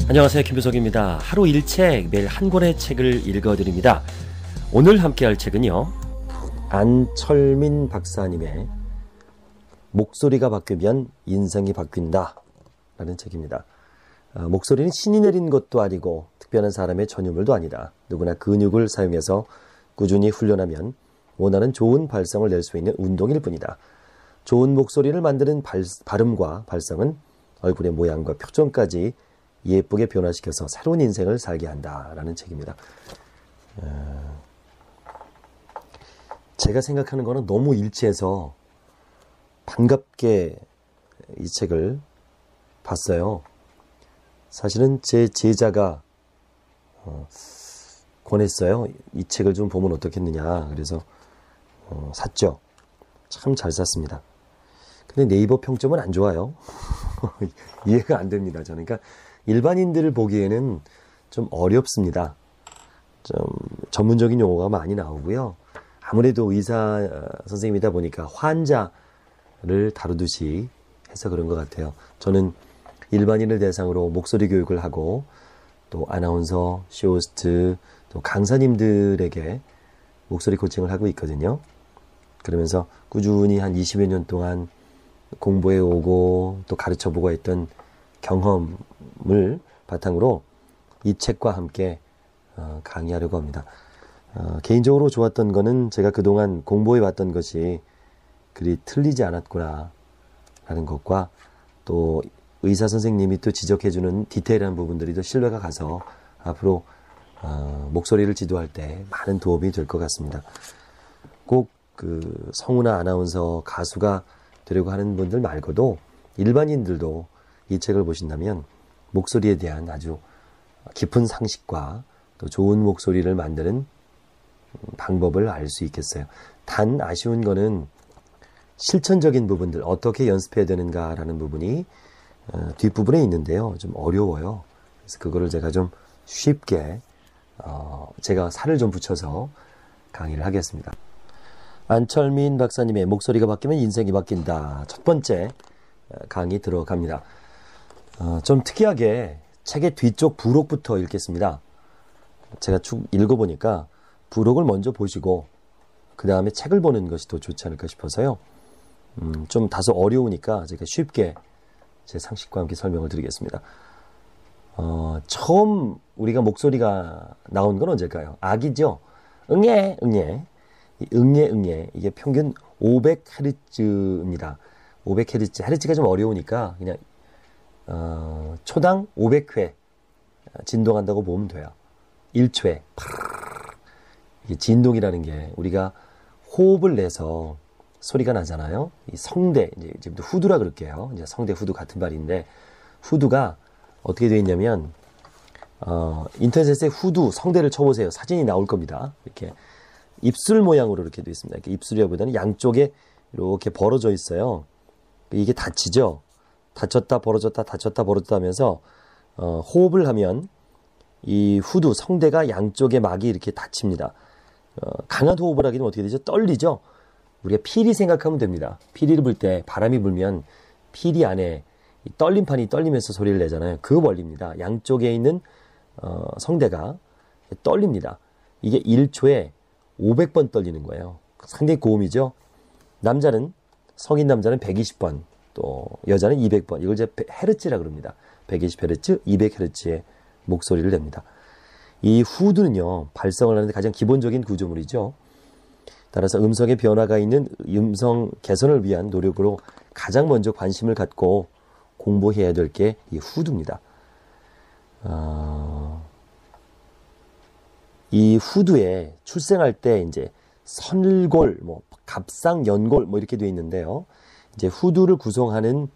안녕하세요, 김효석입니다. 하루 일책, 매일 한 권의 책을 읽어드립니다. 오늘 함께할 책은요, 안철민 박사님의 목소리가 바뀌면 인생이 바뀐다 라는 책입니다. 목소리는 신이 내린 것도 아니고 특별한 사람의 전유물도 아니다. 누구나 근육을 사용해서 꾸준히 훈련하면 원하는 좋은 발성을 낼 수 있는 운동일 뿐이다. 좋은 목소리를 만드는 발음과 발성은 얼굴의 모양과 표정까지 예쁘게 변화시켜서 새로운 인생을 살게 한다라는 책입니다. 제가 생각하는 거는 너무 일치해서 반갑게 이 책을 봤어요. 사실은 제 제자가 권했어요. 이 책을 좀 보면 어떻겠느냐. 그래서 샀죠. 참 잘 샀습니다. 근데 네이버 평점은 안 좋아요. 이해가 안 됩니다. 저는. 그러니까 일반인들을 보기에는 좀 어렵습니다. 좀 전문적인 용어가 많이 나오고요. 아무래도 의사 선생님이다 보니까 환자를 다루듯이 해서 그런 것 같아요. 저는 일반인을 대상으로 목소리 교육을 하고 또 아나운서, 쇼호스트, 또 강사님들에게 목소리 코칭을 하고 있거든요. 그러면서 꾸준히 한 20여 년 동안 공부해 오고 또 가르쳐보고 했던 경험을 바탕으로 이 책과 함께 강의하려고 합니다. 개인적으로 좋았던 거는 제가 그동안 공부해 왔던 것이 그리 틀리지 않았구나 라는 것과 또 의사 선생님이 또 지적해주는 디테일한 부분들이 더 신뢰가 가서 앞으로 목소리를 지도할 때 많은 도움이 될 것 같습니다. 꼭 그 성우나 아나운서, 가수가 되려고 하는 분들 말고도 일반인들도 이 책을 보신다면 목소리에 대한 아주 깊은 상식과 또 좋은 목소리를 만드는 방법을 알 수 있겠어요. 단 아쉬운 거는 실천적인 부분들, 어떻게 연습해야 되는가라는 부분이 뒷부분에 있는데요. 좀 어려워요. 그래서 그거를 제가 좀 쉽게 제가 살을 좀 붙여서 강의를 하겠습니다. 안철민 박사님의 목소리가 바뀌면 인생이 바뀐다. 첫 번째 강의 들어갑니다. 좀 특이하게 책의 뒤쪽 부록부터 읽겠습니다. 제가 쭉 읽어보니까 부록을 먼저 보시고 그 다음에 책을 보는 것이 더 좋지 않을까 싶어서요. 좀 다소 어려우니까 제가 쉽게 제 상식과 함께 설명을 드리겠습니다. 처음 우리가 목소리가 나온 건 언제일까요? 아기죠? 응애, 응애. 응애, 응애. 이게 평균 500Hz입니다. 500Hz. 헤르츠가 좀 어려우니까 그냥 초당 500회 진동한다고 보면 돼요. 1초에. 이게 진동이라는 게 우리가 호흡을 내서 소리가 나잖아요. 이 성대, 이제부터 후두라 그럴게요. 이제 성대, 후두 같은 말인데, 후두가 어떻게 되어 있냐면, 인터넷에 후두, 성대를 쳐보세요. 사진이 나올 겁니다. 이렇게 입술 모양으로 이렇게 되어 있습니다. 이렇게 입술이라보다는 양쪽에 이렇게 벌어져 있어요. 이게 닫히죠. 닫혔다, 벌어졌다, 닫혔다, 벌어졌다 하면서, 호흡을 하면 이 후두, 성대가 양쪽의 막이 이렇게 닫힙니다. 강한 호흡을 하기는 어떻게 되죠? 떨리죠? 우리가 피리 생각하면 됩니다. 피리를 불 때 바람이 불면 피리 안에 이 떨림판이 떨리면서 소리를 내잖아요. 그 원리입니다. 양쪽에 있는 성대가 떨립니다. 이게 1초에 500번 떨리는 거예요. 상당히 고음이죠. 남자는, 성인 남자는 120번, 또 여자는 200번. 이걸 이제 헤르츠라 그럽니다. 120Hz, 200Hz의 목소리를 냅니다. 이 후두는요, 발성을 하는데 가장 기본적인 구조물이죠. 따라서 음성의 변화가 있는 음성 개선을 위한 노력으로 가장 먼저 관심을 갖고 공부해야 될 게 이 후두입니다. 이 후두에 출생할 때 이제 선골, 갑상, 연골 이렇게 되어 있는데요. 이제 후두를 구성하는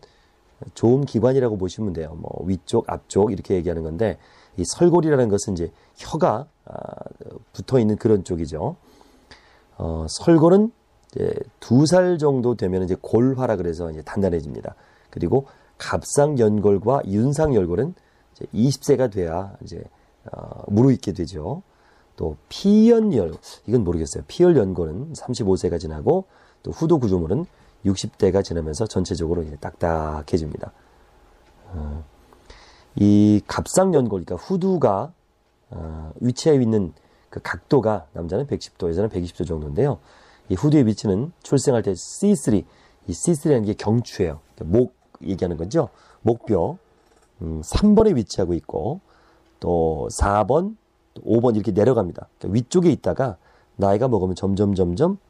조음 기관이라고 보시면 돼요. 위쪽, 앞쪽 이렇게 얘기하는 건데, 이 설골이라는 것은 이제 혀가 붙어 있는 그런 쪽이죠. 설골은 이제 2살 정도 되면 이제 골화라 그래서 이제 단단해집니다. 그리고 갑상연골과 윤상열골은 이제 20세가 돼야 이제 무르익게 되죠. 또 피연열, 이건 모르겠어요. 피열연골은 35세가 지나고 또 후두 구조물은 60대가 지나면서 전체적으로 이제 딱딱해집니다. 이 갑상연골, 그러니까 후두가 위치해 있는 그 각도가 남자는 110도, 여자는 120도 정도인데요. 이 후두의 위치는 출생할 때 C3, 이 C3라는 게 경추예요. 그러니까 목 얘기하는 거죠. 목뼈 3번에 위치하고 있고 또 4번, 또 5번 이렇게 내려갑니다. 그러니까 위쪽에 있다가 나이가 먹으면 점점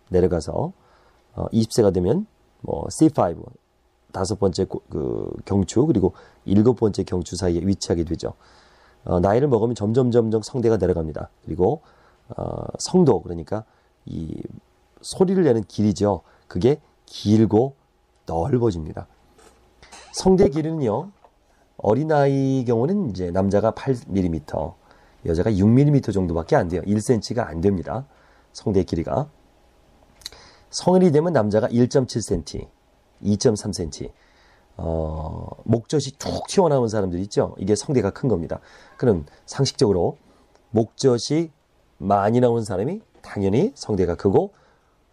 내려가서 20세가 되면 뭐 C5 다섯 번째 그 경추 그리고 일곱 번째 경추 사이에 위치하게 되죠. 나이를 먹으면 점점 성대가 내려갑니다. 그리고 성도 그러니까 이 소리를 내는 길이죠. 그게 길고 넓어집니다. 성대 길이는요. 어린아이 경우는 이제 남자가 8mm, 여자가 6mm 정도밖에 안 돼요. 1cm가 안 됩니다. 성대 길이가. 성인이 되면 남자가 1.7cm, 2.3cm. 목젖이 툭 튀어나온 사람들 있죠. 이게 성대가 큰 겁니다. 그럼 상식적으로 목젖이 많이 나온 사람이 당연히 성대가 크고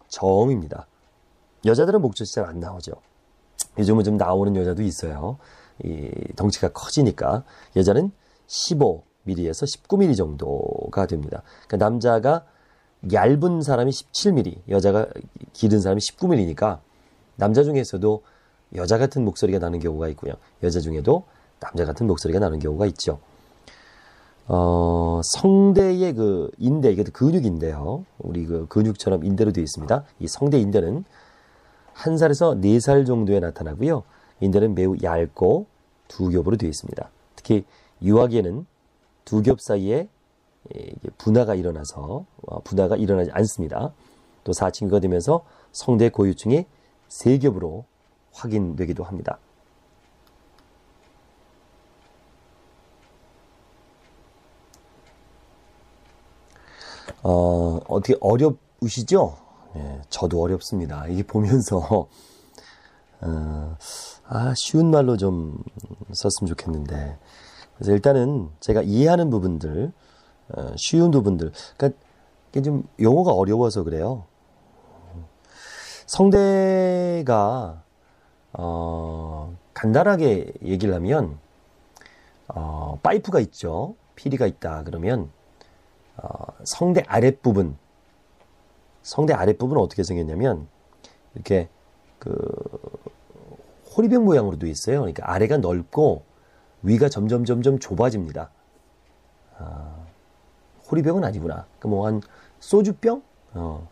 저음입니다. 여자들은 목젖이 잘 안 나오죠. 요즘은 좀 나오는 여자도 있어요. 이 덩치가 커지니까 여자는 15mm에서 19mm 정도가 됩니다. 그러니까 남자가 얇은 사람이 17mm, 여자가 기른 사람이 19mm니까 남자 중에서도 여자 같은 목소리가 나는 경우가 있고요. 여자 중에도 남자 같은 목소리가 나는 경우가 있죠. 성대의 그 인대, 이게 근육인데요. 우리 그 근육처럼 인대로 되어 있습니다. 이 성대 인대는 1살에서 4살 정도에 나타나고요. 인대는 매우 얇고 두 겹으로 되어 있습니다. 특히 유아기에는 두 겹 사이에 분화가 일어나서 분화가 일어나지 않습니다. 또 사춘기가 되면서 성대 고유층이 3겹으로 확인되기도 합니다. 어떻게 어렵으시죠? 네, 저도 어렵습니다. 이게 보면서 쉬운 말로 좀 썼으면 좋겠는데 그래서 일단은 제가 이해하는 부분들 쉬운 부분들 그러니까 이게 좀 용어가 어려워서 그래요. 성대가 간단하게 얘기를 하면 파이프가 있죠. 피리가 있다 그러면 성대 아랫부분은 어떻게 생겼냐면 이렇게 그 호리병 모양으로 되어 있어요. 그러니까 아래가 넓고 위가 점점 좁아집니다. 호리병은 아니구나. 그 뭐 한 소주병,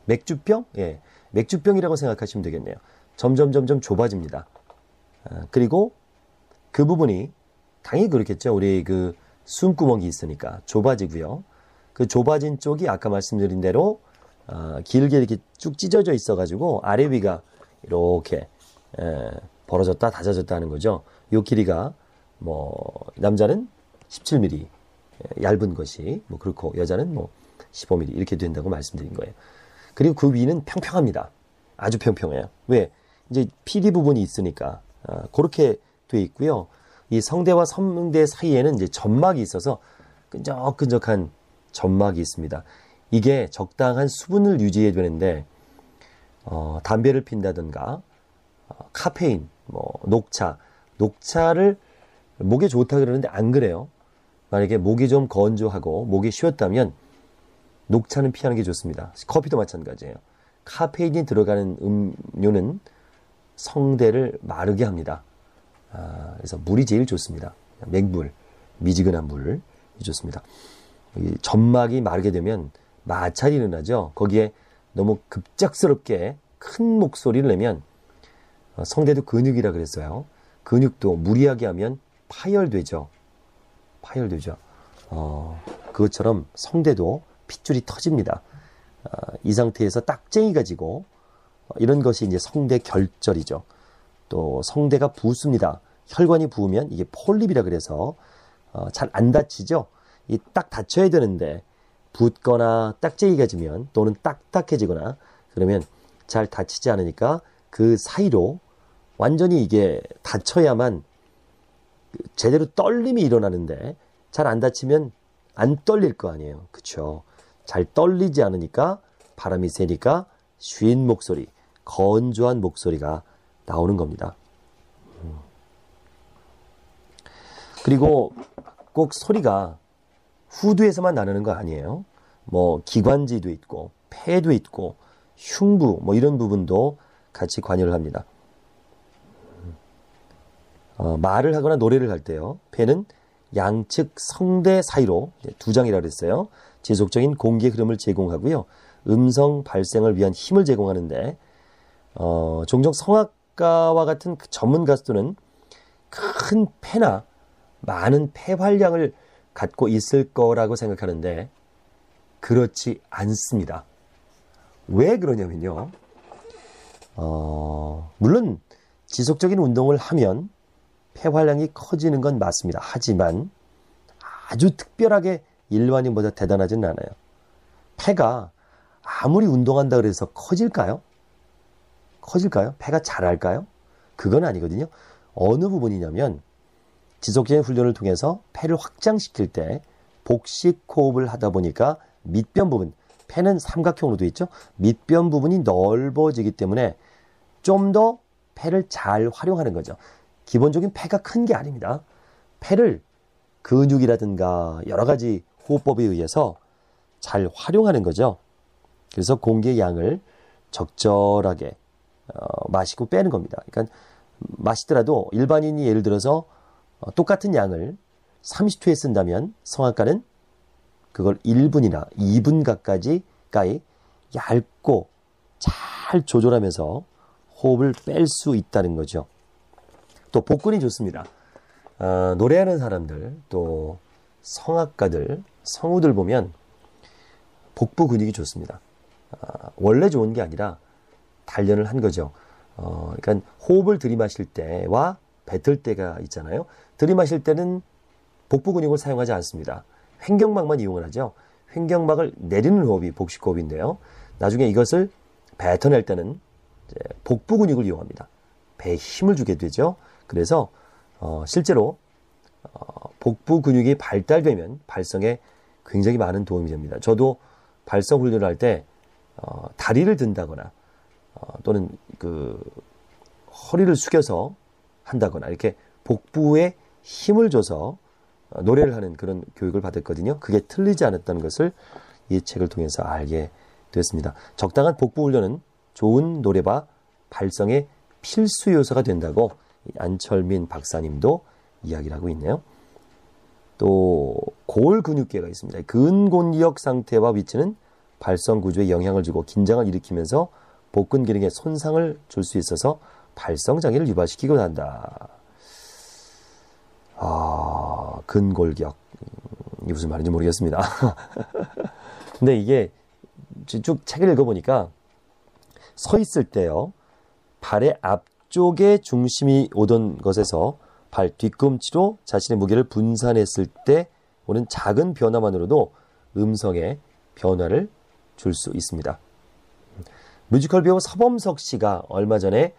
맥주병, 예, 맥주병이라고 생각하시면 되겠네요. 점점 좁아집니다. 그리고 그 부분이 당연히 그렇겠죠. 우리 그 숨구멍이 있으니까 좁아지고요. 그 좁아진 쪽이 아까 말씀드린 대로 길게 이렇게 쭉 찢어져 있어가지고 아래 위가 이렇게 벌어졌다 닫아졌다 하는 거죠. 요 길이가 뭐 남자는 17mm 얇은 것이 뭐 그렇고 여자는 뭐 15mm 이렇게 된다고 말씀드린 거예요. 그리고 그 위는 평평합니다. 아주 평평해요. 왜? 이제 피리 부분이 있으니까 그렇게 돼 있고요. 이 성대와 성대 사이에는 이제 점막이 있어서 끈적끈적한 점막이 있습니다. 이게 적당한 수분을 유지해야 되는데 담배를 핀다든가 카페인, 뭐 녹차를 목에 좋다 그러는데 안 그래요. 만약에 목이 좀 건조하고 목이 쉬었다면 녹차는 피하는 게 좋습니다. 커피도 마찬가지예요. 카페인이 들어가는 음료는 성대를 마르게 합니다. 그래서 물이 제일 좋습니다. 맹물, 미지근한 물이 좋습니다. 점막이 마르게 되면 마찰이 일어나죠. 거기에 너무 급작스럽게 큰 목소리를 내면 성대도 근육이라 그랬어요. 근육도 무리하게 하면 파열되죠. 그것처럼 성대도 핏줄이 터집니다. 이 상태에서 딱쟁이가 지고 이런 것이 이제 성대 결절이죠. 또 성대가 부습니다. 혈관이 부으면 이게 폴립이라 그래서 잘 안 다치죠. 이 딱 닫혀야 되는데 붓거나 딱쟁이가 지면 또는 딱딱해지거나 그러면 잘 닫히지 않으니까 그 사이로 완전히 이게 닫혀야만 제대로 떨림이 일어나는데 잘 안 닫히면 안 떨릴 거 아니에요. 그쵸? 잘 떨리지 않으니까 바람이 세니까 쉰 목소리, 건조한 목소리가 나오는 겁니다. 그리고 꼭 소리가 후두에서만 나누는 거 아니에요. 뭐 기관지도 있고 폐도 있고 흉부 뭐 이런 부분도 같이 관여를 합니다. 말을 하거나 노래를 할 때요. 폐는 양측 성대 사이로 두 장이라고 그랬어요. 지속적인 공기 흐름을 제공하고요. 음성 발생을 위한 힘을 제공하는데 종종 성악가와 같은 전문 가수들은 큰 폐나 많은 폐활량을 갖고 있을 거라고 생각하는데 그렇지 않습니다. 왜 그러냐면요. 물론 지속적인 운동을 하면 폐활량이 커지는 건 맞습니다. 하지만 아주 특별하게 일반인보다 대단하진 않아요. 폐가 아무리 운동한다 그래서 커질까요? 폐가 자랄까요? 그건 아니거든요. 어느 부분이냐면 지속적인 훈련을 통해서 폐를 확장시킬 때 복식 호흡을 하다 보니까 밑변 부분, 폐는 삼각형으로 되어 있죠. 밑변 부분이 넓어지기 때문에 좀 더 폐를 잘 활용하는 거죠. 기본적인 폐가 큰 게 아닙니다. 폐를 근육이라든가 여러 가지 호흡법에 의해서 잘 활용하는 거죠. 그래서 공기의 양을 적절하게 마시고 빼는 겁니다. 그러니까 마시더라도 일반인이 예를 들어서 똑같은 양을 30초에 쓴다면 성악가는 그걸 1분이나 2분 가까이 얇고 잘 조절하면서 호흡을 뺄 수 있다는 거죠. 또 복근이 좋습니다. 노래하는 사람들, 또 성악가들, 성우들 보면 복부 근육이 좋습니다. 원래 좋은 게 아니라 단련을 한 거죠. 그러니까 호흡을 들이마실 때와 뱉을 때가 있잖아요. 들이마실 때는 복부 근육을 사용하지 않습니다. 횡격막만 이용을 하죠. 횡격막을 내리는 호흡이 복식호흡인데요. 나중에 이것을 뱉어낼 때는 이제 복부 근육을 이용합니다. 배에 힘을 주게 되죠. 그래서 실제로 복부 근육이 발달되면 발성에 굉장히 많은 도움이 됩니다. 저도 발성 훈련을 할 때 다리를 든다거나 또는 그 허리를 숙여서 한다거나 이렇게 복부에 힘을 줘서 노래를 하는 그런 교육을 받았거든요. 그게 틀리지 않았다는 것을 이 책을 통해서 알게 됐습니다. 적당한 복부 훈련은 좋은 노래와 발성의 필수 요소가 된다고 안철민 박사님도 이야기를 하고 있네요. 또 골 근육계가 있습니다. 근곤기역 상태와 위치는 발성 구조에 영향을 주고 긴장을 일으키면서 복근 기능에 손상을 줄 수 있어서 발성 장애를 유발시키기도 한다. 근골격. 이게 무슨 말인지 모르겠습니다. 근데 이게 쭉 책을 읽어보니까 서 있을 때요. 발의 앞쪽에 중심이 오던 것에서 발 뒤꿈치로 자신의 무게를 분산했을 때 오는 작은 변화만으로도 음성에 변화를 줄 수 있습니다. 뮤지컬 배우 서범석 씨가 얼마 전에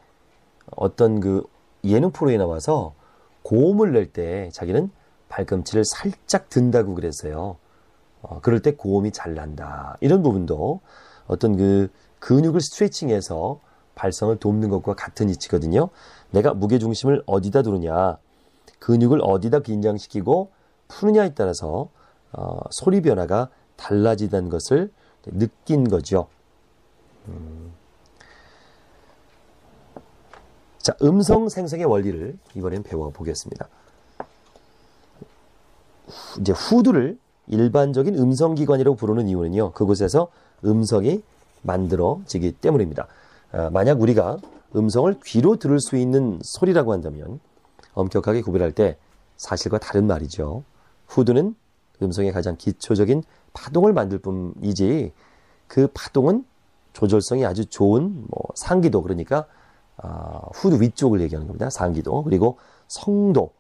어떤 그 예능 프로에 나와서 고음을 낼 때 자기는 발꿈치를 살짝 든다고 그랬어요. 그럴 때 고음이 잘 난다. 이런 부분도 어떤 그 근육을 스트레칭해서 발성을 돕는 것과 같은 이치거든요. 내가 무게중심을 어디다 두느냐, 근육을 어디다 긴장시키고 푸느냐에 따라서 소리 변화가 달라지다는 것을 느낀 거죠. 자, 음성 생성의 원리를 이번엔 배워보겠습니다. 이제 후두를 일반적인 음성기관이라고 부르는 이유는요, 그곳에서 음성이 만들어지기 때문입니다. 만약 우리가 음성을 귀로 들을 수 있는 소리라고 한다면 엄격하게 구별할 때 사실과 다른 말이죠. 후두는 음성의 가장 기초적인 파동을 만들 뿐이지 그 파동은 조절성이 아주 좋은 상기도, 그러니까 후두 위쪽을 얘기하는 겁니다. 상기도. 그리고 성도,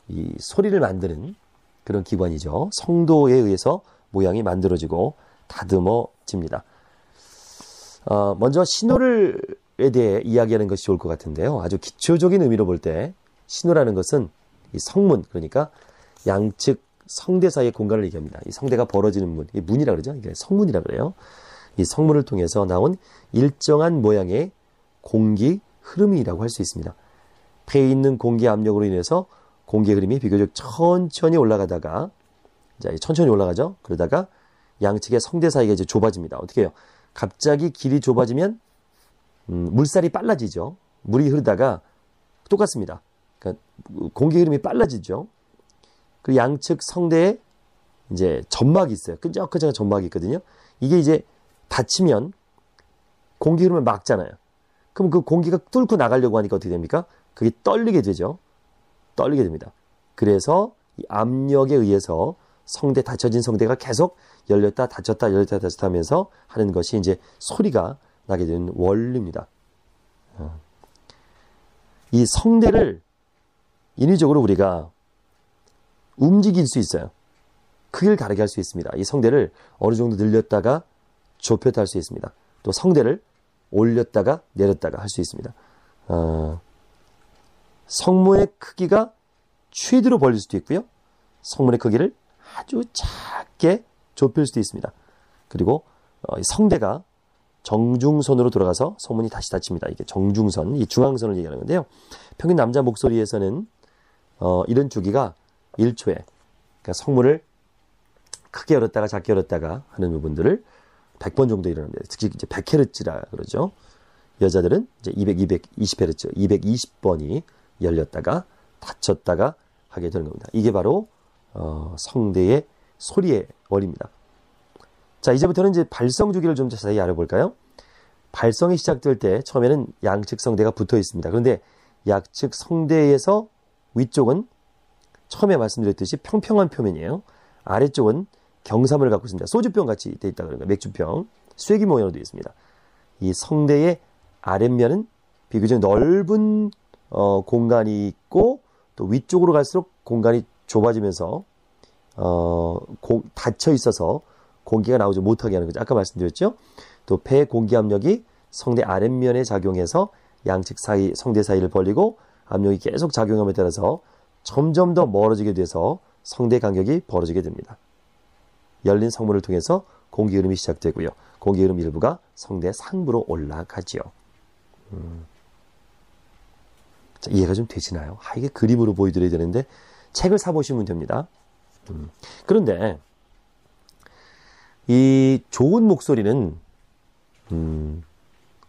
이 소리를 만드는 그런 기관이죠. 성도에 의해서 모양이 만들어지고 다듬어집니다. 먼저 신호를에 대해 이야기하는 것이 좋을 것 같은데요. 아주 기초적인 의미로 볼 때 신호라는 것은 이 성문, 그러니까 양측 성대 사이의 공간을 얘기합니다. 이 성대가 벌어지는 문, 이 문이라 그러죠. 이게 성문이라 그래요. 이 성문을 통해서 나온 일정한 모양의 공기 흐름이라고 할 수 있습니다. 폐에 있는 공기 압력으로 인해서 공기의 흐름이 비교적 천천히 올라가다가, 자, 천천히 올라가죠. 그러다가 양측의 성대 사이가 이제 좁아집니다. 어떻게 해요? 갑자기 길이 좁아지면 물살이 빨라지죠. 물이 흐르다가 똑같습니다. 그러니까 공기 흐름이 빨라지죠. 그리고 양측 성대에 이제 점막이 있어요. 끈적끈적한 점막이 있거든요. 이게 이제 닫히면 공기 흐름을 막잖아요. 그럼 그 공기가 뚫고 나가려고 하니까 어떻게 됩니까? 그게 떨리게 되죠. 떨리게 됩니다. 그래서 이 압력에 의해서 닫혀진 성대가 계속 열렸다 닫혔다 열렸다 닫혔다 하면서 하는 것이 이제 소리가 나게 되는 원리입니다. 이 성대를 인위적으로 우리가 움직일 수 있어요. 크기를 다르게 할 수 있습니다. 이 성대를 어느 정도 늘렸다가 좁혔다 할 수 있습니다. 또 성대를 올렸다가 내렸다가 할 수 있습니다. 성문의 크기가 최대로 벌릴 수도 있고요. 성문의 크기를 아주 작게 좁힐 수도 있습니다. 그리고 성대가 정중선으로 돌아가서 성문이 다시 닫힙니다. 이게 정중선, 이 중앙선을 얘기하는 건데요. 평균 남자 목소리에서는 이런 주기가 1초에, 그러니까 성문을 크게 열었다가 작게 열었다가 하는 부분들을 100번 정도 일어납니다. 특히 이제 100Hz라 그러죠. 여자들은 이제 220Hz, 220번이 열렸다가 닫혔다가 하게 되는 겁니다. 이게 바로 성대의 소리의 원리입니다. 자, 이제부터는 이제 발성 주기를 좀 자세히 알아볼까요? 발성이 시작될 때 처음에는 양측 성대가 붙어 있습니다. 그런데 양측 성대에서 위쪽은 처음에 말씀드렸듯이 평평한 표면이에요. 아래쪽은 경사물을 갖고 있습니다. 소주병 같이 되어 있다 그러니까 맥주병, 쐐기 모양으로 되어 있습니다. 이 성대의 아랫면은 비교적 넓은 공간이 있고 또 위쪽으로 갈수록 공간이 좁아지면서 닫혀 있어서 공기가 나오지 못하게 하는 거죠. 아까 말씀드렸죠. 또 폐 공기 압력이 성대 아랫면에 작용해서 양측 사이 성대 사이를 벌리고 압력이 계속 작용함에 따라서 점점 더 멀어지게 돼서 성대 간격이 벌어지게 됩니다. 열린 성문을 통해서 공기 흐름이 시작되고요. 공기 흐름 일부가 성대 상부로 올라가지요. 자, 이해가 좀 되시나요? 이게 그림으로 보여드려야 되는데 책을 사보시면 됩니다. 그런데 이 좋은 목소리는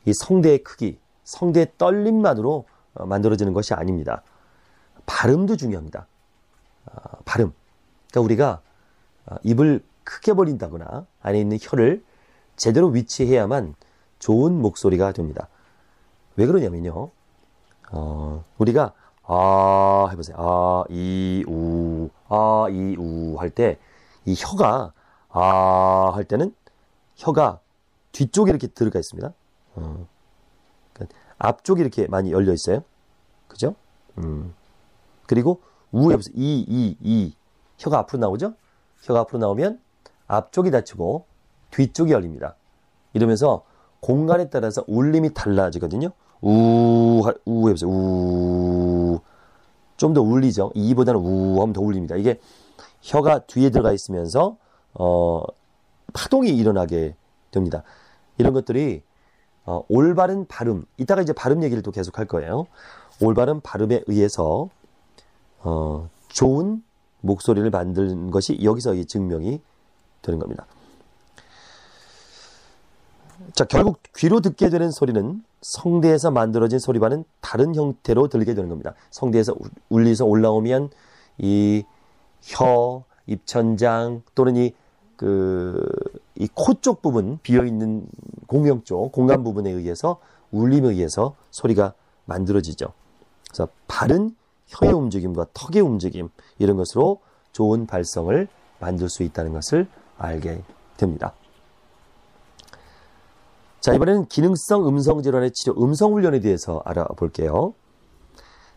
이 성대의 크기, 성대의 떨림만으로 만들어지는 것이 아닙니다. 발음도 중요합니다. 발음. 그러니까 우리가 입을 크게 벌린다거나 안에 있는 혀를 제대로 위치해야만 좋은 목소리가 됩니다. 왜 그러냐면요. 우리가 해보세요. 이, 우 할 때 이 혀가 할 때는 혀가 뒤쪽에 이렇게 들어가 있습니다. 그러니까 앞쪽이 이렇게 많이 열려 있어요. 그죠? 그리고 우 해보세요. 이 혀가 앞으로 나오죠? 혀가 앞으로 나오면 앞쪽이 닫히고 뒤쪽이 열립니다. 이러면서 공간에 따라서 울림이 달라지거든요. 우 해보세요. 우. 좀 더 울리죠. 이보다는 우 하면 더 울립니다. 이게 혀가 뒤에 들어가 있으면서 파동이 일어나게 됩니다. 이런 것들이 올바른 발음, 이따가 이제 발음 얘기를 또 계속 할 거예요. 올바른 발음에 의해서 좋은 목소리를 만드는 것이 여기서 증명이 되는 겁니다. 자, 결국 귀로 듣게 되는 소리는 성대에서 만들어진 소리와는 다른 형태로 들리게 되는 겁니다. 성대에서 울려서 올라오면 이 혀, 입천장 또는 이 코 쪽 부분, 비어있는 공명 쪽, 공간 부분에 의해서 울림에 의해서 소리가 만들어지죠. 그래서 발은 혀의 움직임과 턱의 움직임, 이런 것으로 좋은 발성을 만들 수 있다는 것을 알게 됩니다. 자, 이번에는 기능성 음성질환의 치료, 음성훈련에 대해서 알아볼게요.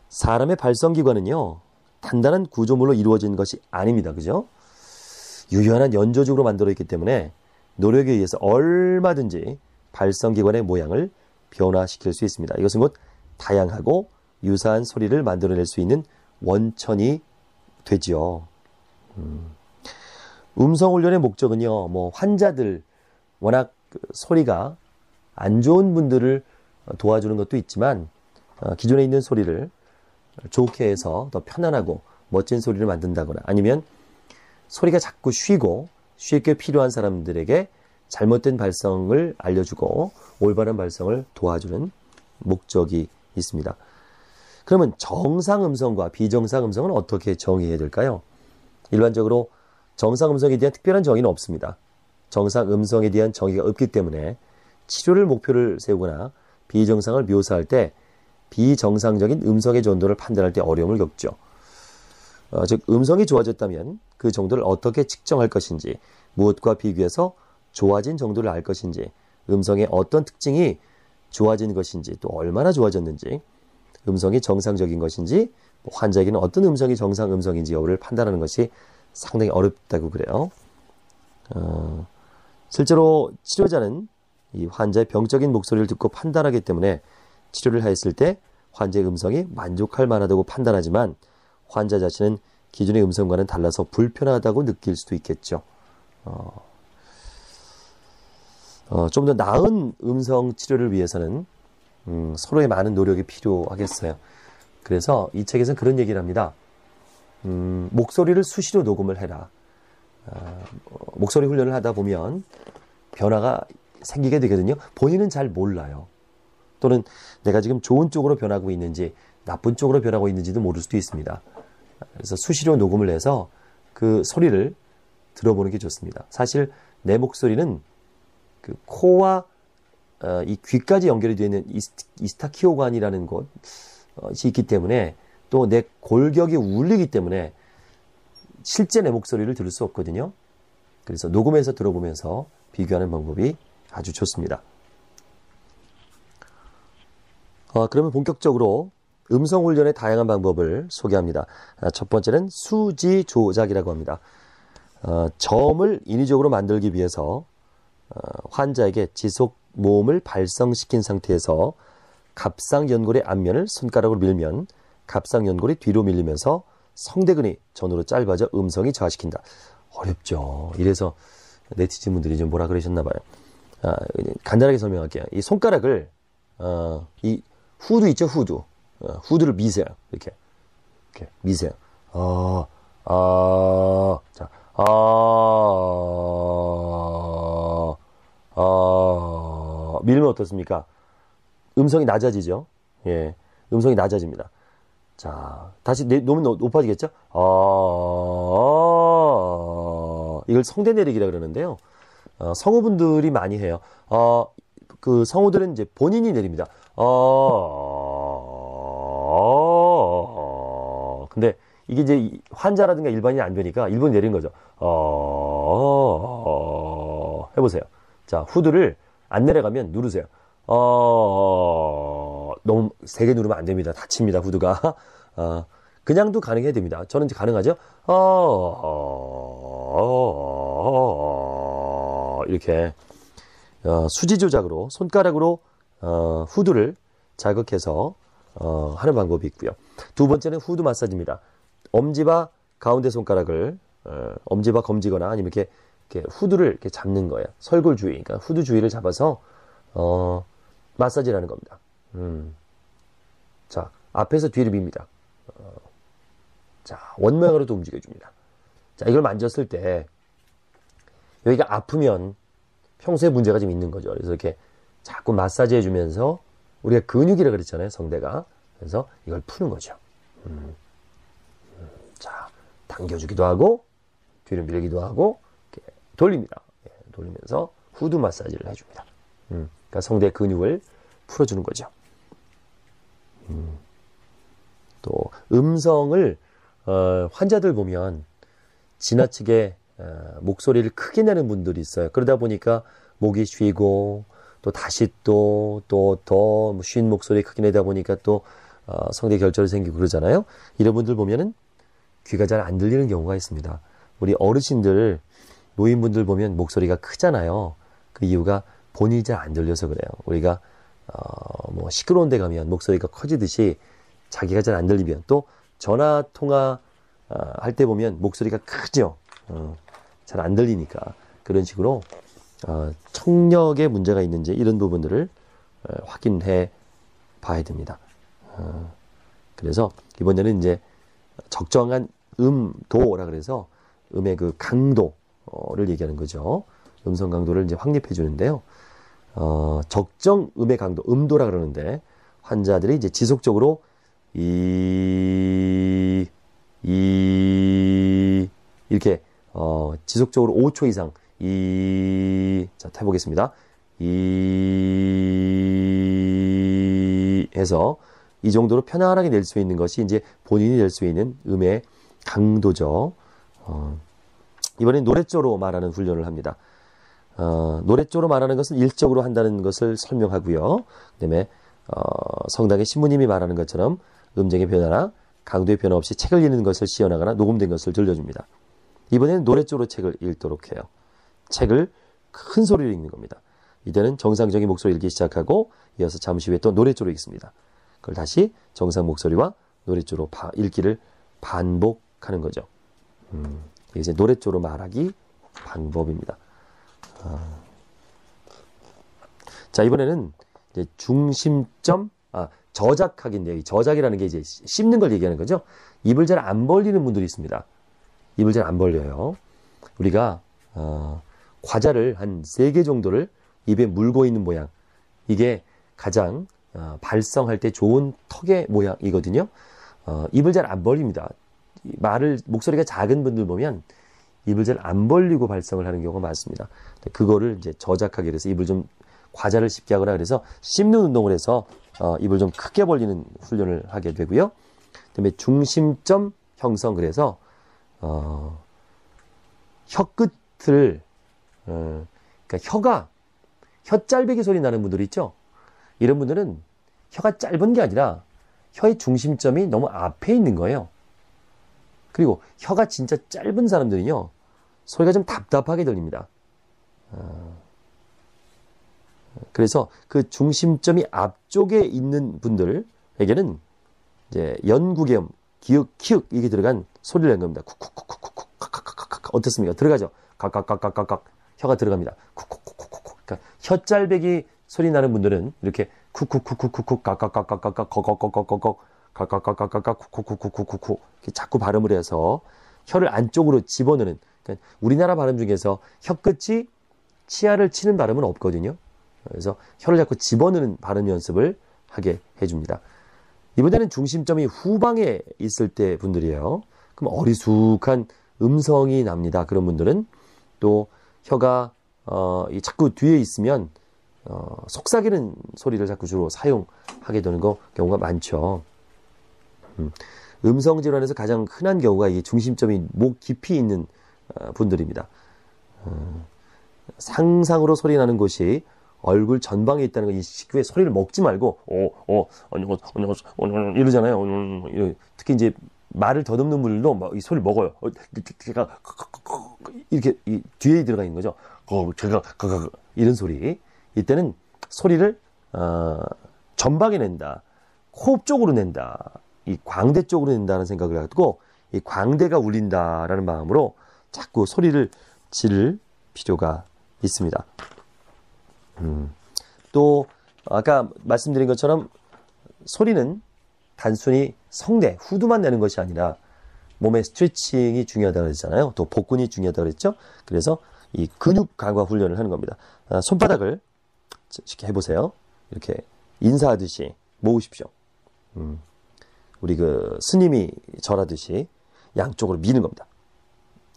사람의 발성기관은요, 단단한 구조물로 이루어진 것이 아닙니다. 그죠? 유연한 연조직으로 만들어 있기 때문에 노력에 의해서 얼마든지 발성기관의 모양을 변화시킬 수 있습니다. 이것은 곧 다양하고 유사한 소리를 만들어낼 수 있는 원천이 되지요. 음성훈련의 목적은요, 환자들, 워낙 소리가 안 좋은 분들을 도와주는 것도 있지만, 기존에 있는 소리를 좋게 해서 더 편안하고 멋진 소리를 만든다거나 아니면 소리가 자꾸 쉬고 쉽게 필요한 사람들에게 잘못된 발성을 알려주고 올바른 발성을 도와주는 목적이 있습니다. 그러면 정상 음성과 비정상 음성은 어떻게 정의해야 될까요? 일반적으로 정상 음성에 대한 특별한 정의는 없습니다. 정상 음성에 대한 정의가 없기 때문에 치료를 목표를 세우거나 비정상을 묘사할 때 비정상적인 음성의 정도를 판단할 때 어려움을 겪죠. 즉 음성이 좋아졌다면 그 정도를 어떻게 측정할 것인지, 무엇과 비교해서 좋아진 정도를 알 것인지, 음성의 어떤 특징이 좋아진 것인지, 또 얼마나 좋아졌는지, 음성이 정상적인 것인지, 환자에게는 어떤 음성이 정상 음성인지 여부를 판단하는 것이 상당히 어렵다고 그래요. 실제로 치료자는 이 환자의 병적인 목소리를 듣고 판단하기 때문에 치료를 하였을 때 환자의 음성이 만족할 만하다고 판단하지만 환자 자신은 기존의 음성과는 달라서 불편하다고 느낄 수도 있겠죠. 좀 더 나은 음성 치료를 위해서는 서로의 많은 노력이 필요하겠어요. 그래서 이 책에서는 그런 얘기를 합니다. 목소리를 수시로 녹음을 해라. 목소리 훈련을 하다 보면 변화가 생기게 되거든요. 본인은 잘 몰라요. 또는 내가 지금 좋은 쪽으로 변하고 있는지 나쁜 쪽으로 변하고 있는지도 모를 수도 있습니다. 그래서 수시로 녹음을 해서 그 소리를 들어보는 게 좋습니다. 사실 내 목소리는 그 코와 이 귀까지 연결이 되어 있는 이스타키오관이라는 곳이 있기 때문에 또 내 골격이 울리기 때문에 실제 내 목소리를 들을 수 없거든요. 그래서 녹음해서 들어보면서 비교하는 방법이 아주 좋습니다. 그러면 본격적으로 음성 훈련의 다양한 방법을 소개합니다. 첫 번째는 수지 조작이라고 합니다. 저음을 인위적으로 만들기 위해서 환자에게 지속 모음을 발성시킨 상태에서 갑상연골의 앞면을 손가락으로 밀면 갑상연골이 뒤로 밀리면서 성대근이 전으로 짧아져 음성이 저하시킨다. 어렵죠. 이래서 네티즌 분들이 좀 뭐라 그러셨나 봐요. 간단하게 설명할게요. 이 손가락을 이 후드 있죠, 후드. 후드를 미세요. 이렇게 미세요. 자, 밀면 어떻습니까? 음성이 낮아지죠. 예, 음성이 낮아집니다. 자, 다시 놓으면 높아지겠죠? 이걸 성대 내리기라 그러는데요. 성우분들이 많이 해요. 그 성우들은 이제 본인이 내립니다. 근데 이게 이제 환자라든가 일반인이 안 되니까 일본이 내린 거죠. 해보세요. 자, 후드를 안 내려가면 누르세요. 너무 세게 누르면 안 됩니다. 다칩니다, 후드가. 그냥도 가능해야 됩니다. 저는 이제 가능하죠. 이렇게 수지 조작으로 손가락으로 후드를 자극해서 하는 방법이 있고요. 두 번째는 후드 마사지입니다. 엄지와 가운데 손가락을 엄지와 검지거나 아니면 이렇게 후드를 이렇게 잡는 거예요. 설골 주위, 그러니까 후드 주위를 잡아서 마사지를 하는 겁니다. 자, 앞에서 뒤를 밉니다. 자, 원모양으로도 움직여줍니다. 자, 이걸 만졌을 때 여기가 아프면 평소에 문제가 좀 있는 거죠. 그래서 이렇게 자꾸 마사지 해주면서 우리가 근육이라 그랬잖아요, 성대가. 그래서 이걸 푸는 거죠. 자, 당겨주기도 하고 뒤로 밀기도 하고 이렇게 돌립니다. 예, 돌리면서 후드 마사지를 해줍니다. 그러니까 성대 근육을 풀어주는 거죠. 또 음성을 환자들 보면 지나치게 목소리를 크게 내는 분들이 있어요. 그러다 보니까 목이 쉬고 또 다시 또 더 쉰 목소리 크게 내다 보니까 또 성대 결절이 생기고 그러잖아요. 이런 분들 보면은 귀가 잘 안 들리는 경우가 있습니다. 우리 어르신들, 노인분들 보면 목소리가 크잖아요. 그 이유가 본인이 잘 안 들려서 그래요. 우리가 뭐 시끄러운 데 가면 목소리가 커지듯이 자기가 잘 안 들리면 또 전화 통화 할 때 보면 목소리가 크죠. 잘 안 들리니까 그런 식으로 청력에 문제가 있는지 이런 부분들을 확인해 봐야 됩니다. 그래서 이번에는 이제 적정한 도라 그래서 음의 그 강도를 얘기하는 거죠. 음성 강도를 이제 확립해 주는데요. 적정 음의 강도, 음도라 그러는데 환자들이 이제 지속적으로 이렇게 지속적으로 5초 이상 자, 해보겠습니다. 해서 이 정도로 편안하게 낼 수 있는 것이 이제 본인이 낼 수 있는 음의 강도죠. 이번엔 노랫조로 말하는 훈련을 합니다. 노랫조로 말하는 것은 일적으로 한다는 것을 설명하고요. 그다음에 성당의 신부님이 말하는 것처럼 음정의 변화나 강도의 변화 없이 책을 읽는 것을 시연하거나 녹음된 것을 들려줍니다. 이번에는 노랫조로 책을 읽도록 해요. 책을 큰 소리로 읽는 겁니다. 이때는 정상적인 목소리를 읽기 시작하고 이어서 잠시 후에 또 노랫조로 읽습니다. 그걸 다시 정상 목소리와 노랫조로 읽기를 반복하는 거죠. 이게 이제 노랫조로 말하기 방법입니다. 자, 이번에는 이제 중심점, 저작학인데요. 이 저작이라는 게 이제 씹는 걸 얘기하는 거죠. 입을 잘 안 벌리는 분들이 있습니다. 입을 잘 안 벌려요. 우리가 과자를 한 3개 정도를 입에 물고 있는 모양. 이게 가장 발성할 때 좋은 턱의 모양이거든요. 입을 잘 안 벌립니다. 목소리가 작은 분들 보면 입을 잘 안 벌리고 발성을 하는 경우가 많습니다. 그거를 이제 저작하게 돼서 입을 좀 과자를 씹게 하거나 그래서 씹는 운동을 해서 입을 좀 크게 벌리는 훈련을 하게 되고요. 그다음에 중심점 형성, 그래서 혀 끝을 그러니까 혀짤배기 소리 나는 분들이 있죠. 이런 분들은 혀가 짧은 게 아니라 혀의 중심점이 너무 앞에 있는 거예요. 그리고 혀가 진짜 짧은 사람들은요, 소리가 좀 답답하게 들립니다. 그래서 그 중심점이 앞쪽에 있는 분들에게는 이제 연구개음, 기역, 키읔 이게 들어간 소리를 낸 겁니다. 쿡쿡쿡쿡쿡, 카카카카카. 어떻습니까? 들어가죠? 각각각각각각 혀가 들어갑니다. 쿡쿡쿡쿡쿡. 그러니까 혀짤배기 소리 나는 분들은 이렇게 쿡쿡쿡쿡쿡, 각각각각각각, 거거거거거거, 각각각각각각, 쿡쿡쿡쿡쿡 이렇게 자꾸 발음을 해서 혀를 안쪽으로 집어넣는. 그러니까 우리나라 발음 중에서 혀 끝이 치아를 치는 발음은 없거든요. 그래서 혀를 자꾸 집어넣는 발음 연습을 하게 해줍니다. 이번에는 중심점이 후방에 있을 때 분들이에요. 그럼 어리숙한 음성이 납니다. 그런 분들은 또 혀가 자꾸 뒤에 있으면 속삭이는 소리를 자꾸 주로 사용하게 되는 경우가 많죠. 음성 질환에서 가장 흔한 경우가 이 중심점이 목 깊이 있는 분들입니다. 상상으로 소리 나는 곳이 얼굴 전방에 있다는 거 인식 후에 소리를 먹지 말고 이러잖아요. 특히 이제 말을 더듬는 분들도 이 소리를 먹어요. 제가 이렇게 뒤에 들어가 있는 거죠. 제가 이런 소리. 이때는 소리를 전방에 낸다, 호흡 쪽으로 낸다, 이 광대 쪽으로 낸다는 생각을 갖고 이 광대가 울린다라는 마음으로 자꾸 소리를 지를 필요가 있습니다. 또 아까 말씀드린 것처럼 소리는 단순히 성대, 후두만 내는 것이 아니라 몸의 스트레칭이 중요하다고 그랬잖아요. 또 복근이 중요하다고 그랬죠. 그래서 이 근육 강화 훈련을 하는 겁니다. 손바닥을 이렇게 해보세요. 이렇게 인사하듯이 모으십시오. 우리 그 스님이 절하듯이 양쪽으로 미는 겁니다.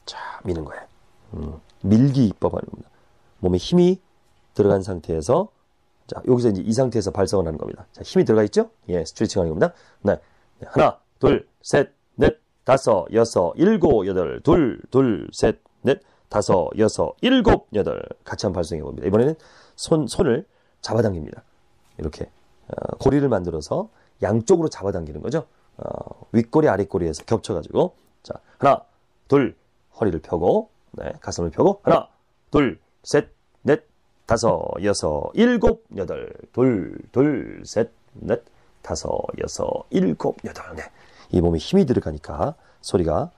자, 미는 거예요. 밀기 입법 하는 겁니다. 몸에 힘이 들어간 상태에서, 자, 여기서 이제 이 상태에서 발성을 하는 겁니다. 자, 힘이 들어가 있죠? 예, 스트레칭 하는 겁니다. 네. 하나, 둘, 셋, 넷, 다섯, 여섯, 일곱, 여덟, 둘, 셋, 넷, 다섯, 여섯, 일곱, 여덟. 같이 한번 발성해 봅니다. 이번에는 손을 잡아당깁니다. 이렇게, 고리를 만들어서 양쪽으로 잡아당기는 거죠. 윗꼬리, 아랫꼬리에서 겹쳐가지고. 자, 하나, 둘, 허리를 펴고, 네, 가슴을 펴고, 하나, 둘, 셋, 넷, 다섯, 여섯, 일곱, 여덟, 둘, 셋, 넷, 다섯, 여섯, 일곱, 여덟. 네. 이 몸에 힘이 들어가니까 소리가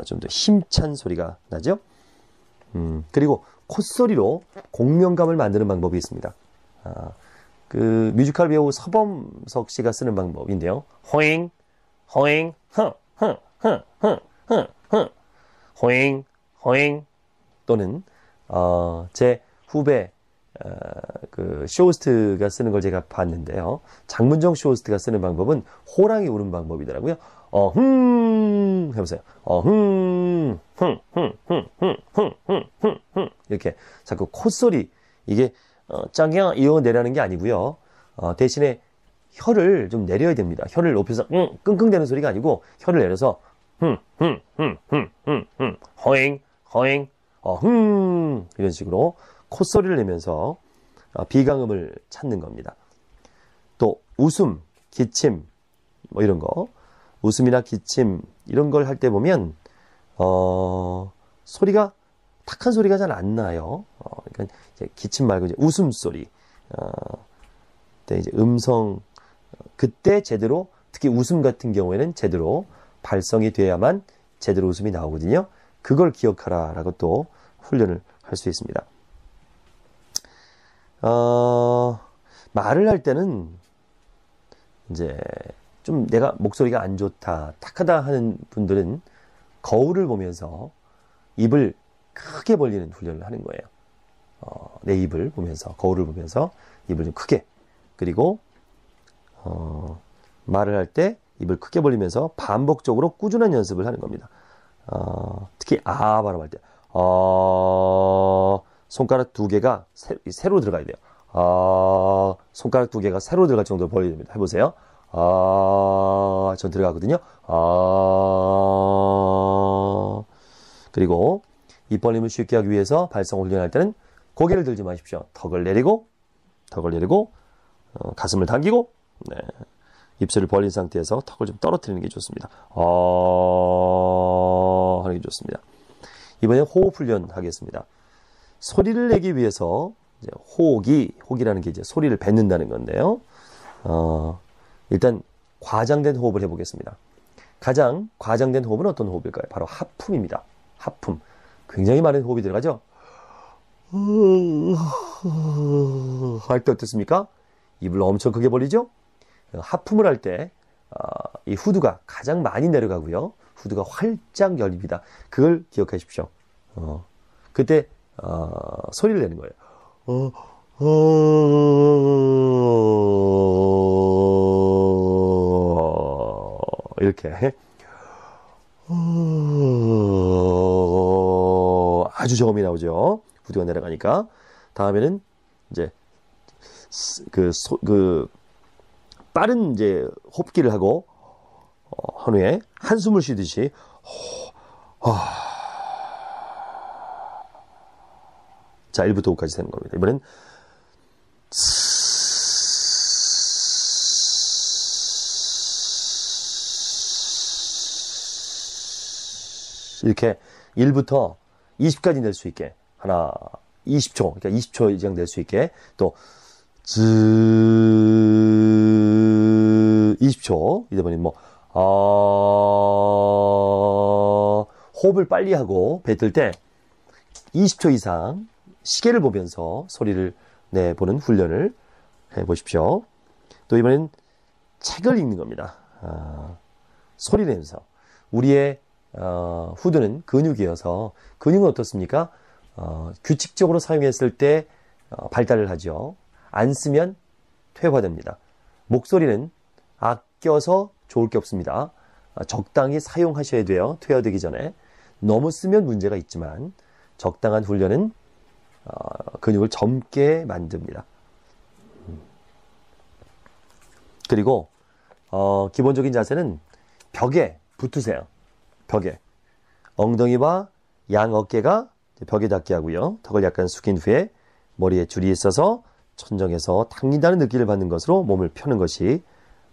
좀 더 힘찬 소리가 나죠. 그리고 콧소리로 공명감을 만드는 방법이 있습니다. 그 뮤지컬 배우 서범석 씨가 쓰는 방법인데요. 호잉, 호잉, 흥, 흥, 흥, 흥, 호잉, 호잉. 또는, 제 후배, 그, 쇼호스트가 쓰는 걸 제가 봤는데요. 장문정 쇼호스트가 쓰는 방법은 호랑이 우는 방법이더라고요. 해보세요. 이렇게 자꾸 콧소리, 이게, 짱이야, 이어 내라는 게 아니고요. 대신에 혀를 좀 내려야 됩니다. 혀를 높여서, 끙끙대는 소리가 아니고, 혀를 내려서, 허잉, 허잉, 이런 식으로 콧소리를 내면서 비강음을 찾는 겁니다. 또 웃음, 기침 뭐 이런 거, 웃음이나 기침 이런 걸 할 때 보면 소리가 탁한 소리가 잘 안 나요. 그러니까 이제 기침 말고 이제 웃음 소리. 그때 이제 음성 그때 제대로 특히 웃음 같은 경우에는 제대로 발성이 돼야만 제대로 웃음이 나오거든요. 그걸 기억하라라고 또 훈련을 할 수 있습니다. 말을 할 때는 이제 좀 내가 목소리가 안 좋다, 탁하다 하는 분들은 거울을 보면서 입을 크게 벌리는 훈련을 하는 거예요. 내 입을 보면서, 거울을 보면서 입을 좀 크게. 그리고 말을 할 때 입을 크게 벌리면서 반복적으로 꾸준한 연습을 하는 겁니다. 특히 발음할 때 손가락 두 개가 세로 들어가야 돼요. 손가락 두 개가 세로 들어갈 정도로 벌려야 됩니다. 해보세요. 전 들어가거든요. 그리고 입 벌림을 쉽게 하기 위해서 발성 훈련할 때는 고개를 들지 마십시오. 턱을 내리고 가슴을 당기고 네. 입술을 벌린 상태에서 턱을 좀 떨어뜨리는 게 좋습니다. 하는 게 좋습니다. 이번에 호흡 훈련 하겠습니다. 소리를 내기 위해서 이제 호흡이라는 게 이제 소리를 뱉는다는 건데요. 일단 과장된 호흡을 해보겠습니다. 가장 과장된 호흡은 어떤 호흡일까요? 바로 하품입니다. 하품. 굉장히 많은 호흡이 들어가죠? 할 때 어떻습니까? 입을 엄청 크게 벌리죠? 하품을 할 때 이 후두가 가장 많이 내려가고요. 후두가 활짝 열립니다. 그걸 기억하십시오. 그때 소리를 내는 거예요. 이렇게 아주 저음이 나오죠. 후두가 내려가니까. 다음에는 이제 빠른 이제 호흡기를 하고 한 후에 한숨을 쉬듯이 자 1부터 5까지 세는 겁니다. 이번엔 이렇게 1부터 20까지 낼 수 있게 20초 그러니까 20초 이상 낼 수 있게 또 20초 이번에 호흡을 빨리 하고 뱉을 때 20초 이상 시계를 보면서 소리를 내보는 훈련을 해보십시오. 또 이번엔 책을 읽는 겁니다. 소리 내면서 우리의 후두는 근육이어서 근육은 어떻습니까? 규칙적으로 사용했을 때 발달을 하죠. 안 쓰면 퇴화됩니다. 목소리는 아껴서 좋을 게 없습니다. 적당히 사용하셔야 돼요. 퇴화되기 전에. 너무 쓰면 문제가 있지만 적당한 훈련은 근육을 젊게 만듭니다. 그리고 기본적인 자세는 벽에 붙으세요. 벽에. 엉덩이와 양 어깨가 벽에 닿게 하고요. 턱을 약간 숙인 후에 머리에 줄이 있어서 천정에서 당긴다는 느낌을 받는 것으로 몸을 펴는 것이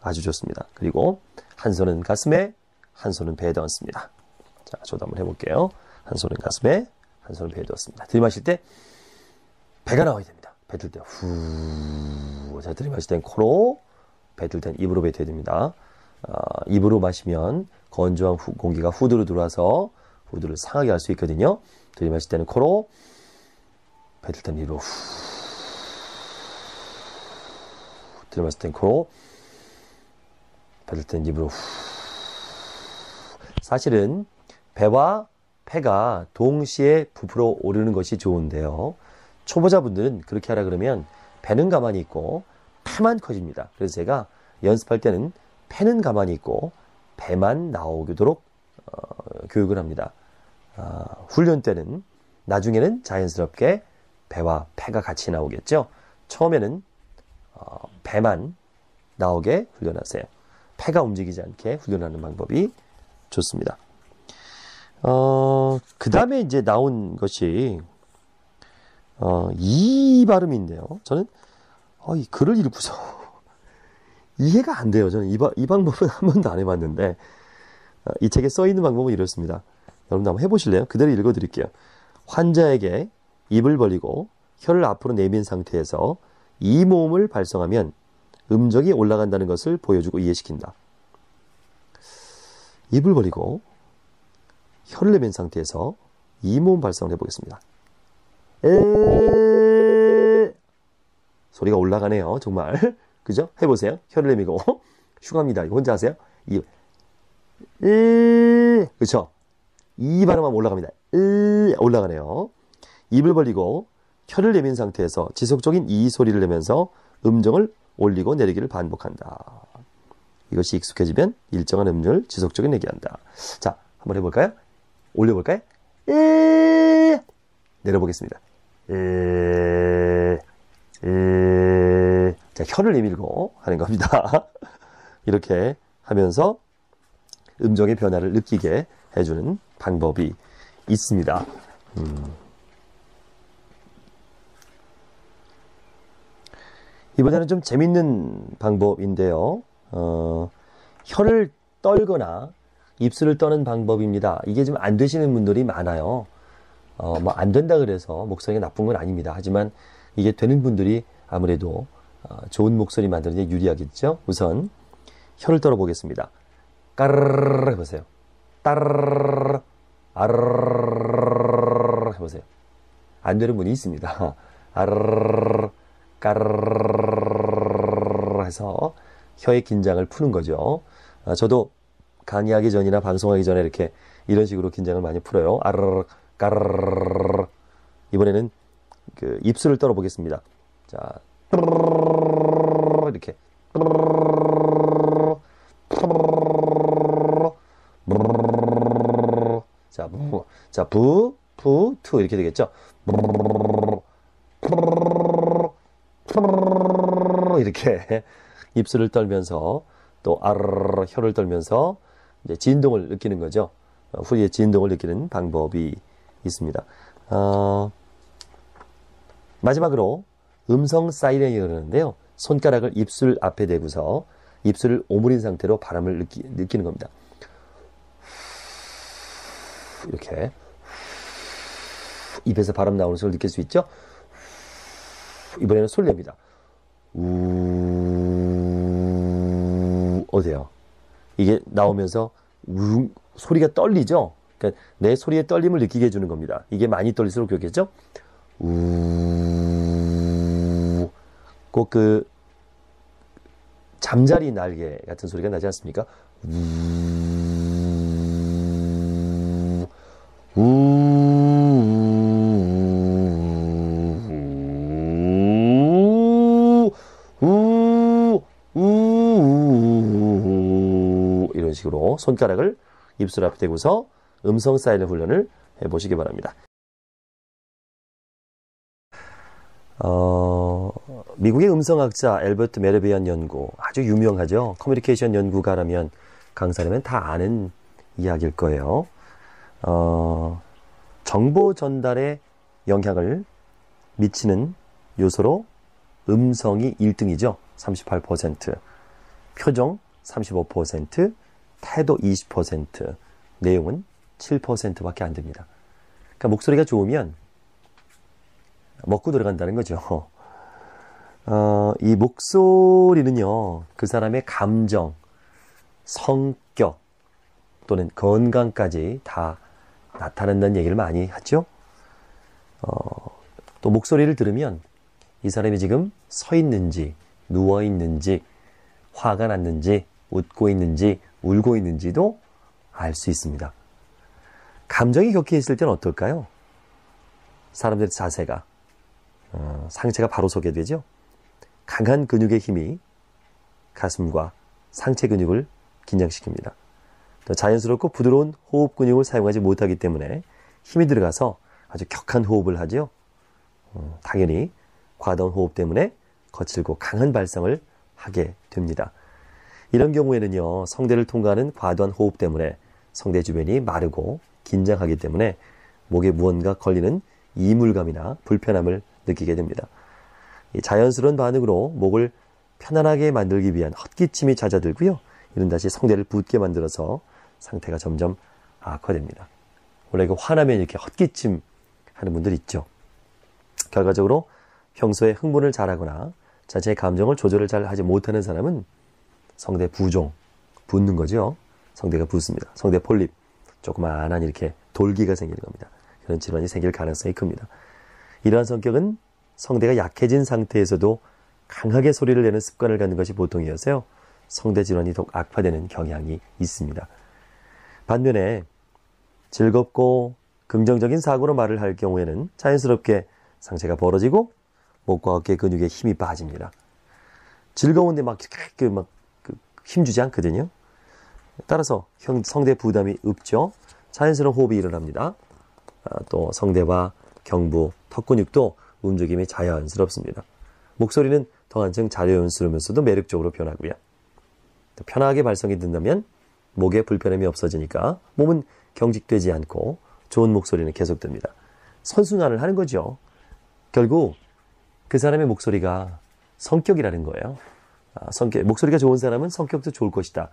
아주 좋습니다. 그리고 한 손은 가슴에, 한 손은 배에 얹습니다. 자, 저도 한번 해볼게요. 한 손은 가슴에, 한 손은 배에 얹습니다. 들이마실 때 배가 나와야 됩니다. 뱉을 때 후. 자, 들이마실 땐 코로, 뱉을 땐 입으로 뱉어야 됩니다. 입으로 마시면 건조한 공기가 후두로 들어와서 후두를 상하게 할 수 있거든요. 들이마실 때는 코로, 뱉을 때는 입으로 후. 들이마실 땐 코로, 뱉을 땐 입으로 후. 사실은 배와 폐가 동시에 부풀어 오르는 것이 좋은데요. 초보자분들은 그렇게 하라 그러면 배는 가만히 있고 폐만 커집니다. 그래서 제가 연습할 때는 폐는 가만히 있고 배만 나오도록 교육을 합니다. 훈련 때는 나중에는 자연스럽게 배와 폐가 같이 나오겠죠. 처음에는 배만 나오게 훈련하세요. 폐가 움직이지 않게 훈련하는 방법이 좋습니다. 그 다음에 이제 나온 것이 이 발음인데요. 저는 이 글을 읽고서 이해가 안 돼요. 저는 이 방법은 한 번도 안 해봤는데 이 책에 써 있는 방법은 이렇습니다. 여러분도 한번 해보실래요? 그대로 읽어드릴게요. 환자에게 입을 벌리고 혀를 앞으로 내민 상태에서 이 모음을 발성하면 음정이 올라간다는 것을 보여주고 이해시킨다. 입을 벌리고 혀를 내민 상태에서 이 모음 발성을 해보겠습니다. 소리가 올라가네요. 정말. 그죠? 해보세요. 혀를 내미고 흉합니다. 이거 혼자 하세요. 그렇죠? 이 발음하면 올라갑니다. 올라가네요. 입을 벌리고 혀를 내민 상태에서 지속적인 이 소리를 내면서 음정을 올리고 내리기를 반복한다. 이것이 익숙해지면 일정한 음률 지속적인 내기한다. 자, 한번 해볼까요? 올려볼까요? 내려보겠습니다. 자, 혀를 내밀고 하는 겁니다. 이렇게 하면서 음정의 변화를 느끼게 해주는 방법이 있습니다. 이번에는 좀 재밌는 방법인데요. 혀를 떨거나 입술을 떠는 방법입니다. 이게 좀 안 되시는 분들이 많아요. 뭐 안 된다 그래서 목소리가 나쁜 건 아닙니다. 하지만 이게 되는 분들이 아무래도 좋은 목소리 만드는 데 유리하겠죠. 우선 혀를 떨어 보겠습니다. 까르르르 해보세요. 따르르르 아르르르 해보세요. 안 되는 분이 있습니다. 아르르르 까르르르 해서 혀의 긴장을 푸는 거죠. 저도 강의하기 전이나 방송하기 전에 이렇게 이런 식으로 긴장을 많이 풀어요. 아르르르 까르르르. 이번에는 그 입술을 떨어 보겠습니다. 자, 이렇게 자, 부, 투 이렇게 되겠죠. 이렇게 입술을 떨면서 또 아르르 혀를 떨면서 이제 진동을 느끼는 거죠. 후리의 진동을 느끼는 방법이 있습니다. 마지막으로 음성 사이렌이 그러는데요. 손가락을 입술 앞에 대고서 입술을 오므린 상태로 바람을 느끼는 겁니다. 이렇게 입에서 바람 나오는 소리를 느낄 수 있죠. 이번에는 소리 냅니다. 어때요? 이게 나오면서 소리가 떨리죠. 그러니까 내 소리의 떨림을 느끼게 해주는 겁니다. 이게 많이 떨릴수록 그렇겠죠. 꼭 그 잠자리 날개 같은 소리가 나지 않습니까? 이런 식으로 손가락을 입술 앞에 대고서 음성 사이렌 훈련을 해보시기 바랍니다. 미국의 음성학자 엘버트 메르비안 연구, 아주 유명하죠. 커뮤니케이션 연구가라면 강사라면 다 아는 이야기일 거예요. 정보 전달에 영향을 미치는 요소로 음성이 1등이죠. 38%, 표정 35%, 태도 20%, 내용은 7%밖에 안 됩니다. 그러니까 목소리가 좋으면 먹고 들어간다는 거죠. 이 목소리는요, 그 사람의 감정, 성격 또는 건강까지 다 나타낸다는 얘기를 많이 하죠. 또 목소리를 들으면 이 사람이 지금 서 있는지, 누워 있는지, 화가 났는지, 웃고 있는지, 울고 있는지도 알 수 있습니다. 감정이 격해 있을 때는 어떨까요? 사람들의 자세가, 상체가 바로 서게 되죠. 강한 근육의 힘이 가슴과 상체 근육을 긴장시킵니다. 또 자연스럽고 부드러운 호흡 근육을 사용하지 못하기 때문에 힘이 들어가서 아주 격한 호흡을 하죠. 당연히 과다한 호흡 때문에 거칠고 강한 발성을 하게 됩니다. 이런 경우에는요, 성대를 통과하는 과도한 호흡 때문에 성대 주변이 마르고 긴장하기 때문에 목에 무언가 걸리는 이물감이나 불편함을 느끼게 됩니다. 이 자연스러운 반응으로 목을 편안하게 만들기 위한 헛기침이 잦아들고요. 이는 다시 성대를 붓게 만들어서 상태가 점점 악화됩니다. 원래 화나면 이렇게 헛기침 하는 분들 있죠. 결과적으로 평소에 흥분을 잘하거나 자신의 감정을 조절을 잘 하지 못하는 사람은 성대 부종, 붓는 거죠. 성대가 붓습니다. 성대 폴립, 조그마한 이렇게 돌기가 생기는 겁니다. 그런 질환이 생길 가능성이 큽니다. 이러한 성격은 성대가 약해진 상태에서도 강하게 소리를 내는 습관을 갖는 것이 보통이어서요. 성대 질환이 더욱 악화되는 경향이 있습니다. 반면에 즐겁고 긍정적인 사고로 말을 할 경우에는 자연스럽게 상체가 벌어지고 목과 어깨 근육에 힘이 빠집니다. 즐거운데 막 힘주지 않거든요. 따라서 성대 부담이 없죠. 자연스러운 호흡이 일어납니다. 또 성대와 경부, 턱 근육도 움직임이 자연스럽습니다. 목소리는 더 한층 자연스러우면서도 매력적으로 변하고요. 또 편하게 발성이 된다면 목에 불편함이 없어지니까 몸은 경직되지 않고 좋은 목소리는 계속됩니다. 선순환을 하는 거죠. 결국 그 사람의 목소리가 성격이라는 거예요. 목소리가 좋은 사람은 성격도 좋을 것이다.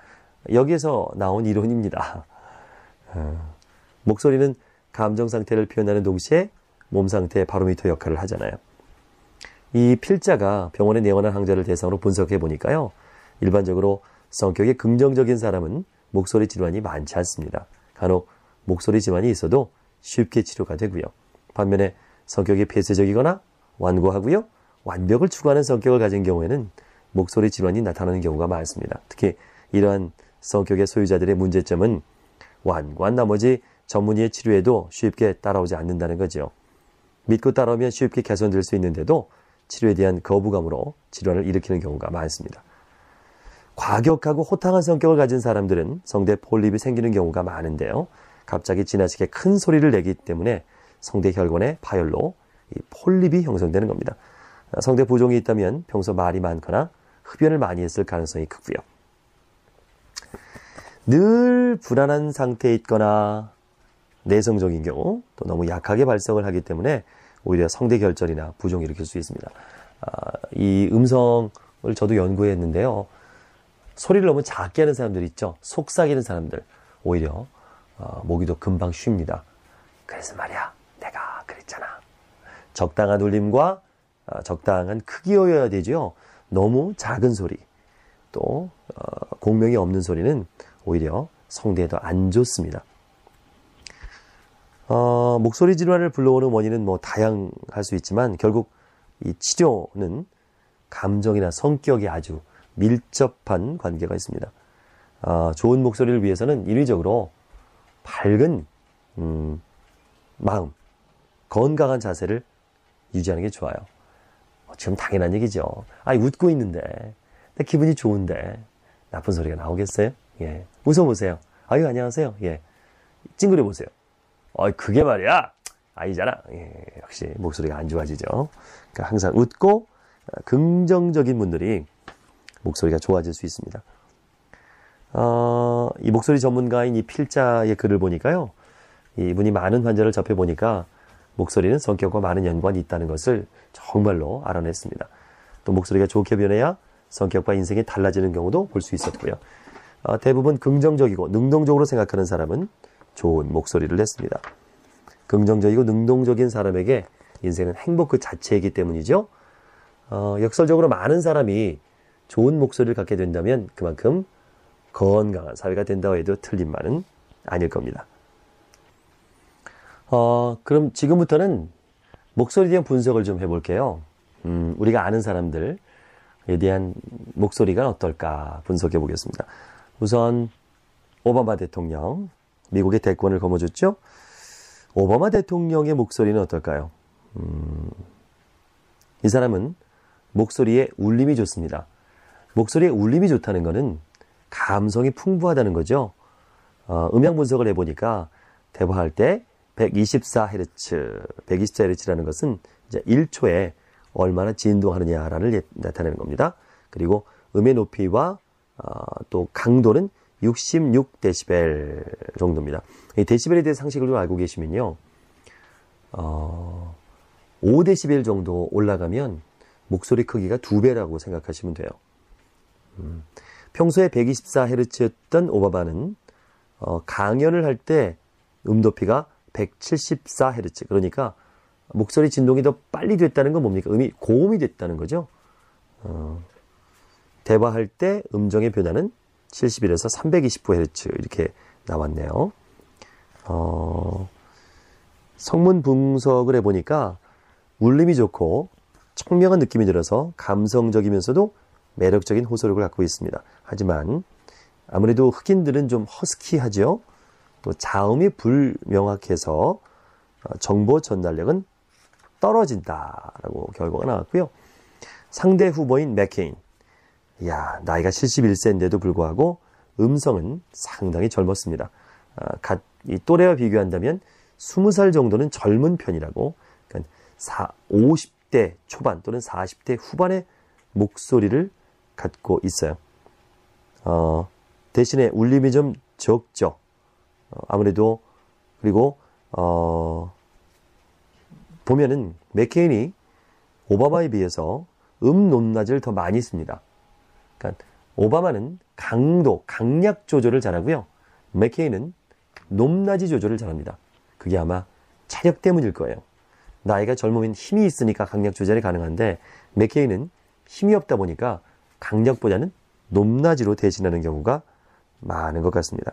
여기에서 나온 이론입니다. 목소리는 감정 상태를 표현하는 동시에 몸 상태의 바로미터 역할을 하잖아요. 이 필자가 병원에 내원한 환자를 대상으로 분석해 보니까요. 일반적으로 성격이 긍정적인 사람은 목소리 질환이 많지 않습니다. 간혹 목소리 질환이 있어도 쉽게 치료가 되고요. 반면에 성격이 폐쇄적이거나 완고하고요. 완벽을 추구하는 성격을 가진 경우에는 목소리 질환이 나타나는 경우가 많습니다. 특히 이러한 성격의 소유자들의 문제점은 완고한 나머지 전문의의 치료에도 쉽게 따라오지 않는다는 거죠. 믿고 따라오면 쉽게 개선될 수 있는데도 치료에 대한 거부감으로 질환을 일으키는 경우가 많습니다. 과격하고 호탕한 성격을 가진 사람들은 성대 폴립이 생기는 경우가 많은데요. 갑자기 지나치게 큰 소리를 내기 때문에 성대 혈관의 파열로 이 폴립이 형성되는 겁니다. 성대 부종이 있다면 평소 말이 많거나 흡연을 많이 했을 가능성이 크고요. 늘 불안한 상태에 있거나 내성적인 경우, 또 너무 약하게 발성을 하기 때문에 오히려 성대 결절이나 부종을 일으킬 수 있습니다. 이 음성을 저도 연구했는데요. 소리를 너무 작게 하는 사람들 있죠. 속삭이는 사람들 오히려 모기도 금방 쉽니다. 그래서 말이야, 내가 그랬잖아. 적당한 울림과 적당한 크기여야 되죠. 너무 작은 소리, 또 공명이 없는 소리는 오히려 성대에 더 안 좋습니다. 목소리 질환을 불러오는 원인은 다양할 수 있지만 결국 이 치료는 감정이나 성격이 아주 밀접한 관계가 있습니다. 좋은 목소리를 위해서는 인위적으로 밝은 마음, 건강한 자세를 유지하는 게 좋아요. 지금 당연한 얘기죠. 웃고 있는데 내 기분이 좋은데 나쁜 소리가 나오겠어요? 예. 웃어보세요. 안녕하세요. 예. 찡그려 보세요. 그게 말이야. 아니잖아. 예. 역시 목소리가 안 좋아지죠. 그러니까 항상 웃고 긍정적인 분들이 목소리가 좋아질 수 있습니다. 이 목소리 전문가인 이 필자의 글을 보니까요. 이분이 많은 환자를 접해보니까 목소리는 성격과 많은 연관이 있다는 것을 정말로 알아냈습니다. 또 목소리가 좋게 변해야 성격과 인생이 달라지는 경우도 볼 수 있었고요. 대부분 긍정적이고 능동적으로 생각하는 사람은 좋은 목소리를 냈습니다. 긍정적이고 능동적인 사람에게 인생은 행복 그 자체이기 때문이죠. 역설적으로 많은 사람이 좋은 목소리를 갖게 된다면 그만큼 건강한 사회가 된다고 해도 틀린 말은 아닐 겁니다. 그럼 지금부터는 목소리에 대한 분석을 좀 해볼게요. 우리가 아는 사람들에 대한 목소리가 어떨까 분석해 보겠습니다. 우선 오바마 대통령 미국의 대권을 거머쥐었죠. 오바마 대통령의 목소리는 어떨까요? 이 사람은 목소리에 울림이 좋습니다. 목소리에 울림이 좋다는 것은 감성이 풍부하다는 거죠. 음향 분석을 해보니까 대화할 때 124Hz, 124Hz라는 것은 이제 1초에 얼마나 진동하느냐를 나타내는 겁니다. 그리고 음의 높이와 또 강도는 66dB 정도입니다. 이 데시벨에 대해 상식을 좀 알고 계시면요. 5dB 정도 올라가면 목소리 크기가 2배라고 생각하시면 돼요. 평소에 124Hz였던 오바마는 강연을 할 때 음높이가 174Hz, 그러니까 목소리 진동이 더 빨리 됐다는 건 뭡니까? 음이 고음이 됐다는 거죠. 대화할 때 음정의 변화는 71에서 329Hz 이렇게 나왔네요. 성문 분석을 해보니까 울림이 좋고 청명한 느낌이 들어서 감성적이면서도 매력적인 호소력을 갖고 있습니다. 하지만 아무래도 흑인들은 좀 허스키하죠. 또 자음이 불명확해서 정보 전달력은 떨어진다라고 결과가 나왔고요. 상대 후보인 맥케인, 나이가 71세인데도 불구하고 음성은 상당히 젊었습니다. 이 또래와 비교한다면 20살 정도는 젊은 편이라고, 그러니까 50대 초반 또는 40대 후반의 목소리를 갖고 있어요. 대신에 울림이 좀 적죠. 아무래도, 그리고 보면은 맥케인이 오바마에 비해서 높낮이를 더 많이 씁니다. 그러니까 오바마는 강약 조절을 잘하고요. 맥케인은 높낮이 조절을 잘합니다. 그게 아마 체력 때문일 거예요. 나이가 젊으면 힘이 있으니까 강약 조절이 가능한데 맥케인은 힘이 없다 보니까 강약보다는 높낮이로 대신하는 경우가 많은 것 같습니다.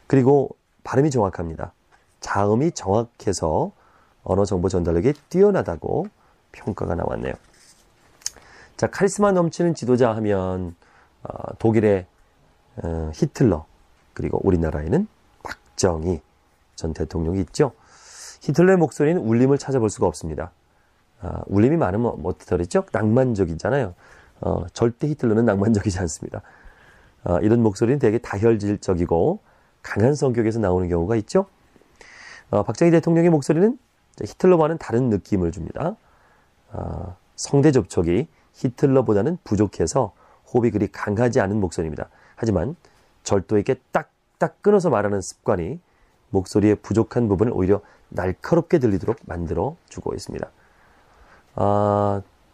그리고 발음이 정확합니다. 자음이 정확해서 언어 정보 전달력이 뛰어나다고 평가가 나왔네요. 자, 카리스마 넘치는 지도자 하면 독일의 히틀러, 그리고 우리나라에는 박정희 전 대통령이 있죠. 히틀러의 목소리는 울림을 찾아볼 수가 없습니다. 울림이 많으면 어떻더랬죠? 낭만적이잖아요. 절대 히틀러는 낭만적이지 않습니다. 이런 목소리는 되게 다혈질적이고 강한 성격에서 나오는 경우가 있죠. 박정희 대통령의 목소리는 히틀러와는 다른 느낌을 줍니다. 성대 접촉이 히틀러보다는 부족해서 호흡이 그리 강하지 않은 목소리입니다. 하지만 절도 있게 딱딱 끊어서 말하는 습관이 목소리의 부족한 부분을 오히려 날카롭게 들리도록 만들어주고 있습니다.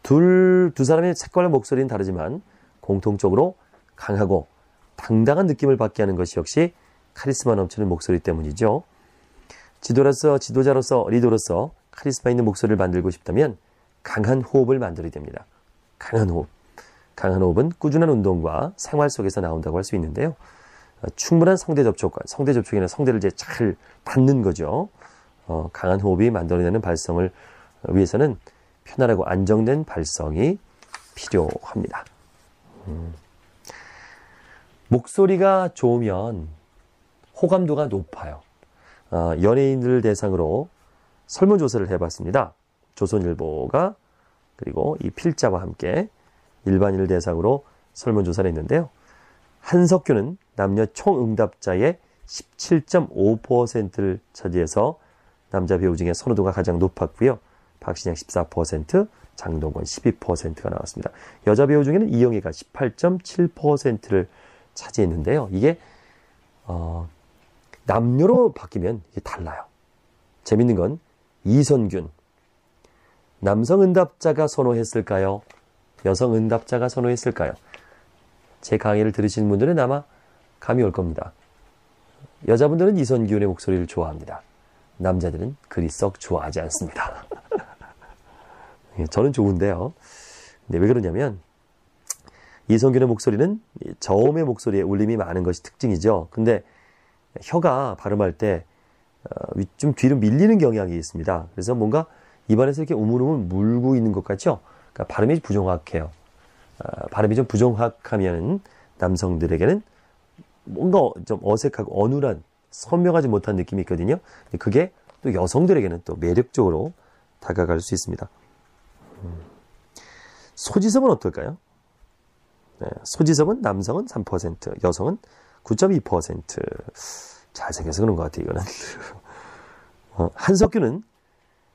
두 사람의 색깔과 목소리는 다르지만 공통적으로 강하고 당당한 느낌을 받게 하는 것이 역시 카리스마 넘치는 목소리 때문이죠. 지도자로서 리더로서 카리스마 있는 목소리를 만들고 싶다면 강한 호흡을 만들어야 됩니다. 강한 호흡은 꾸준한 운동과 생활 속에서 나온다고 할 수 있는데요. 충분한 성대 접촉이나 성대를 이제 잘 닫는 거죠. 강한 호흡이 만들어내는 발성을 위해서는 편안하고 안정된 발성이 필요합니다. 목소리가 좋으면 호감도가 높아요. 연예인들 대상으로 설문조사를 해봤습니다. 조선일보가 그리고 이 필자와 함께 일반인을 대상으로 설문조사를 했는데요. 한석규는 남녀 총응답자의 17.5%를 차지해서 남자 배우 중에 선호도가 가장 높았고요. 박신양 14%, 장동건 12%가 나왔습니다. 여자 배우 중에는 이영애가 18.7%를 차지했는데요. 이게 남녀로 바뀌면 이게 달라요. 재밌는 건 이선균, 남성 응답자가 선호했을까요? 여성 응답자가 선호했을까요? 제 강의를 들으시는 분들은 아마 감이 올 겁니다. 여자분들은 이선균의 목소리를 좋아합니다. 남자들은 그리 썩 좋아하지 않습니다. 저는 좋은데요. 근데 왜 그러냐면 이선균의 목소리는 저음의 목소리에 울림이 많은 것이 특징이죠. 근데 혀가 발음할 때 좀 뒤로 밀리는 경향이 있습니다. 그래서 뭔가 입안에서 이렇게 우물우물 물고 있는 것 같죠? 그러니까 발음이 부정확해요. 발음이 좀 부정확하면 남성들에게는 뭔가 좀 어색하고 어눌한, 선명하지 못한 느낌이 있거든요. 그게 또 여성들에게는 또 매력적으로 다가갈 수 있습니다. 소지섭은 어떨까요? 네, 소지섭은 남성은 3%, 여성은 9.2%. 잘생겨서 그런 것 같아요, 이거는. 한석규는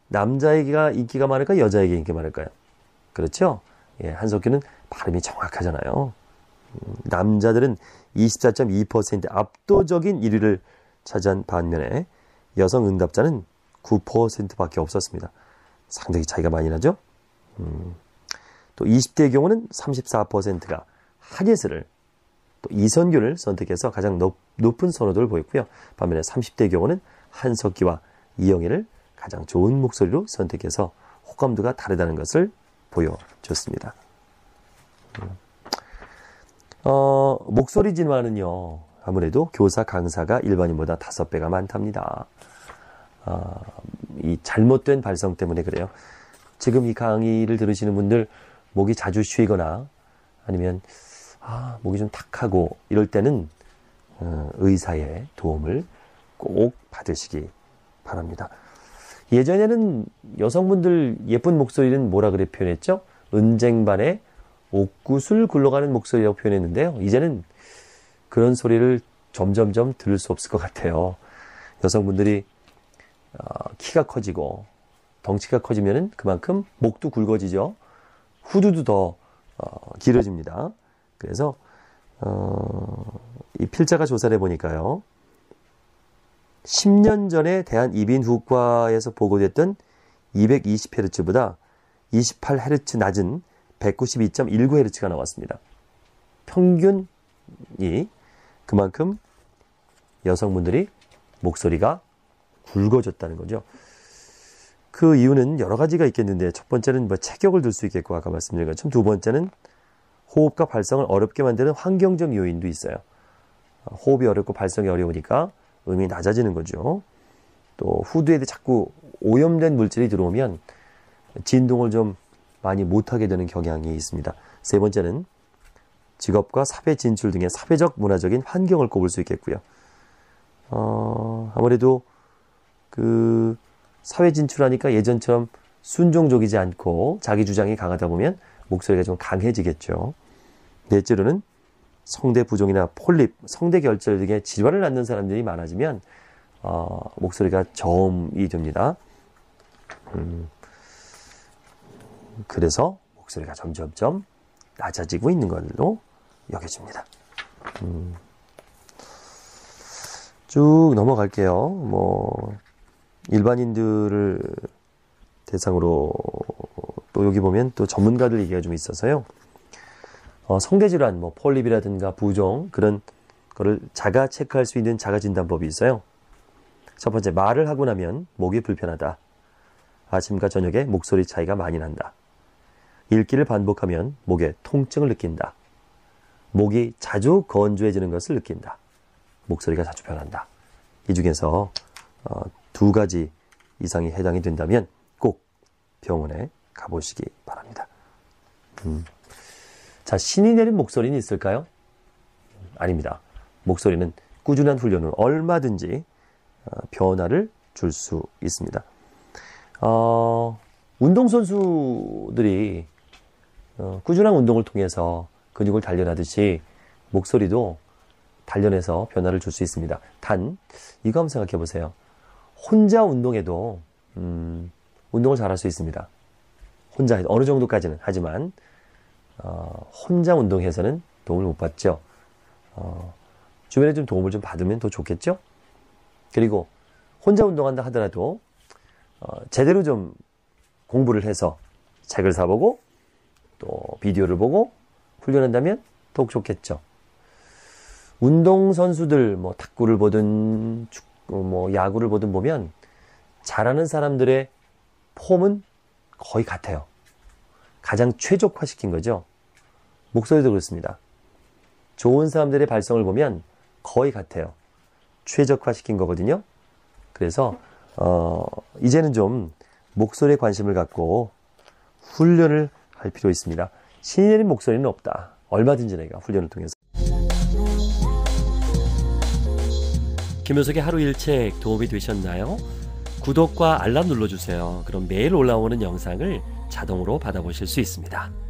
남자에게가 인기가 많을까, 여자에게 인기가 많을까요? 그렇죠? 예, 한석규는 발음이 정확하잖아요. 남자들은 24.2% 압도적인 1위를 차지한 반면에 여성 응답자는 9%밖에 없었습니다. 상당히 차이가 많이 나죠? 또 20대의 경우는 34%가 한예슬을, 또 이선균을 선택해서 가장 높은 선호도를 보였고요. 반면에 30대의 경우는 한석기와 이영애를 가장 좋은 목소리로 선택해서 호감도가 다르다는 것을 보여줬습니다. 목소리 진화는요, 아무래도 교사 강사가 일반인보다 5배가 많답니다. 이 잘못된 발성 때문에 그래요. 지금 이 강의를 들으시는 분들 목이 자주 쉬거나 아니면 목이 좀 탁하고 이럴 때는 의사의 도움을 꼭 받으시기 바랍니다. 예전에는 여성분들 예쁜 목소리는 뭐라 그래 표현했죠? 은쟁반에 옥구슬 굴러가는 목소리라고 표현했는데요. 이제는 그런 소리를 점점점 들을 수 없을 것 같아요. 여성분들이 키가 커지고 덩치가 커지면은 그만큼 목도 굵어지죠. 후두도 더 길어집니다. 그래서 이 필자가 조사를 해보니까요. 10년 전에 대한이비인후과에서 보고됐던 220Hz보다 28Hz 낮은 192.19Hz가 나왔습니다. 평균이 그만큼 여성분들이 목소리가 굵어졌다는 거죠. 그 이유는 여러 가지가 있겠는데 첫 번째는 체격을 들 수 있겠고 아까 말씀드린 것처럼 두 번째는 호흡과 발성을 어렵게 만드는 환경적 요인도 있어요. 호흡이 어렵고 발성이 어려우니까 음이 낮아지는 거죠. 또 후두에 자꾸 오염된 물질이 들어오면 진동을 좀 많이 못하게 되는 경향이 있습니다. 세 번째는 직업과 사회 진출 등의 사회적 문화적인 환경을 꼽을 수 있겠고요. 아무래도 그 사회 진출하니까 예전처럼 순종적이지 않고 자기 주장이 강하다 보면 목소리가 좀 강해지겠죠. 넷째로는 성대 부종이나 폴립, 성대 결절 등의 질환을 낳는 사람들이 많아지면 목소리가 저음이 됩니다. 그래서 목소리가 점점점 낮아지고 있는 걸로 여겨집니다. 쭉 넘어갈게요. 일반인들을 대상으로 또 여기 보면 또 전문가들 얘기가 좀 있어서요. 성대질환, 폴립이라든가 부종 그런 거를 자가 체크할 수 있는 자가 진단법이 있어요. 첫 번째, 말을 하고 나면 목이 불편하다. 아침과 저녁에 목소리 차이가 많이 난다. 읽기를 반복하면 목에 통증을 느낀다. 목이 자주 건조해지는 것을 느낀다. 목소리가 자주 변한다. 이 중에서 2가지 이상이 해당이 된다면 꼭 병원에 가보시기 바랍니다. 자, 신이 내린 목소리는 있을까요? 아닙니다. 목소리는 꾸준한 훈련으로 얼마든지 변화를 줄 수 있습니다. 운동선수들이 꾸준한 운동을 통해서 근육을 단련하듯이 목소리도 단련해서 변화를 줄 수 있습니다. 단, 이거 한번 생각해 보세요. 혼자 운동해도 운동을 잘할 수 있습니다. 혼자 어느 정도까지는 하지만 혼자 운동해서는 도움을 못 받죠. 주변에 좀 도움을 좀 받으면 더 좋겠죠. 그리고 혼자 운동한다 하더라도 제대로 좀 공부를 해서 책을 사보고 또 비디오를 보고 훈련한다면 더욱 좋겠죠. 운동선수들 탁구를 보든 야구를 보든 보면 잘하는 사람들의 폼은 거의 같아요. 가장 최적화시킨 거죠. 목소리도 그렇습니다. 좋은 사람들의 발성을 보면 거의 같아요. 최적화시킨 거거든요. 그래서 이제는 좀 목소리에 관심을 갖고 훈련을 할 필요 있습니다. 신이 내린 목소리는 없다. 얼마든지 내가 훈련을 통해서 김효석의 하루 일책 도움이 되셨나요? 구독과 알람 눌러주세요. 그럼 매일 올라오는 영상을 자동으로 받아보실 수 있습니다.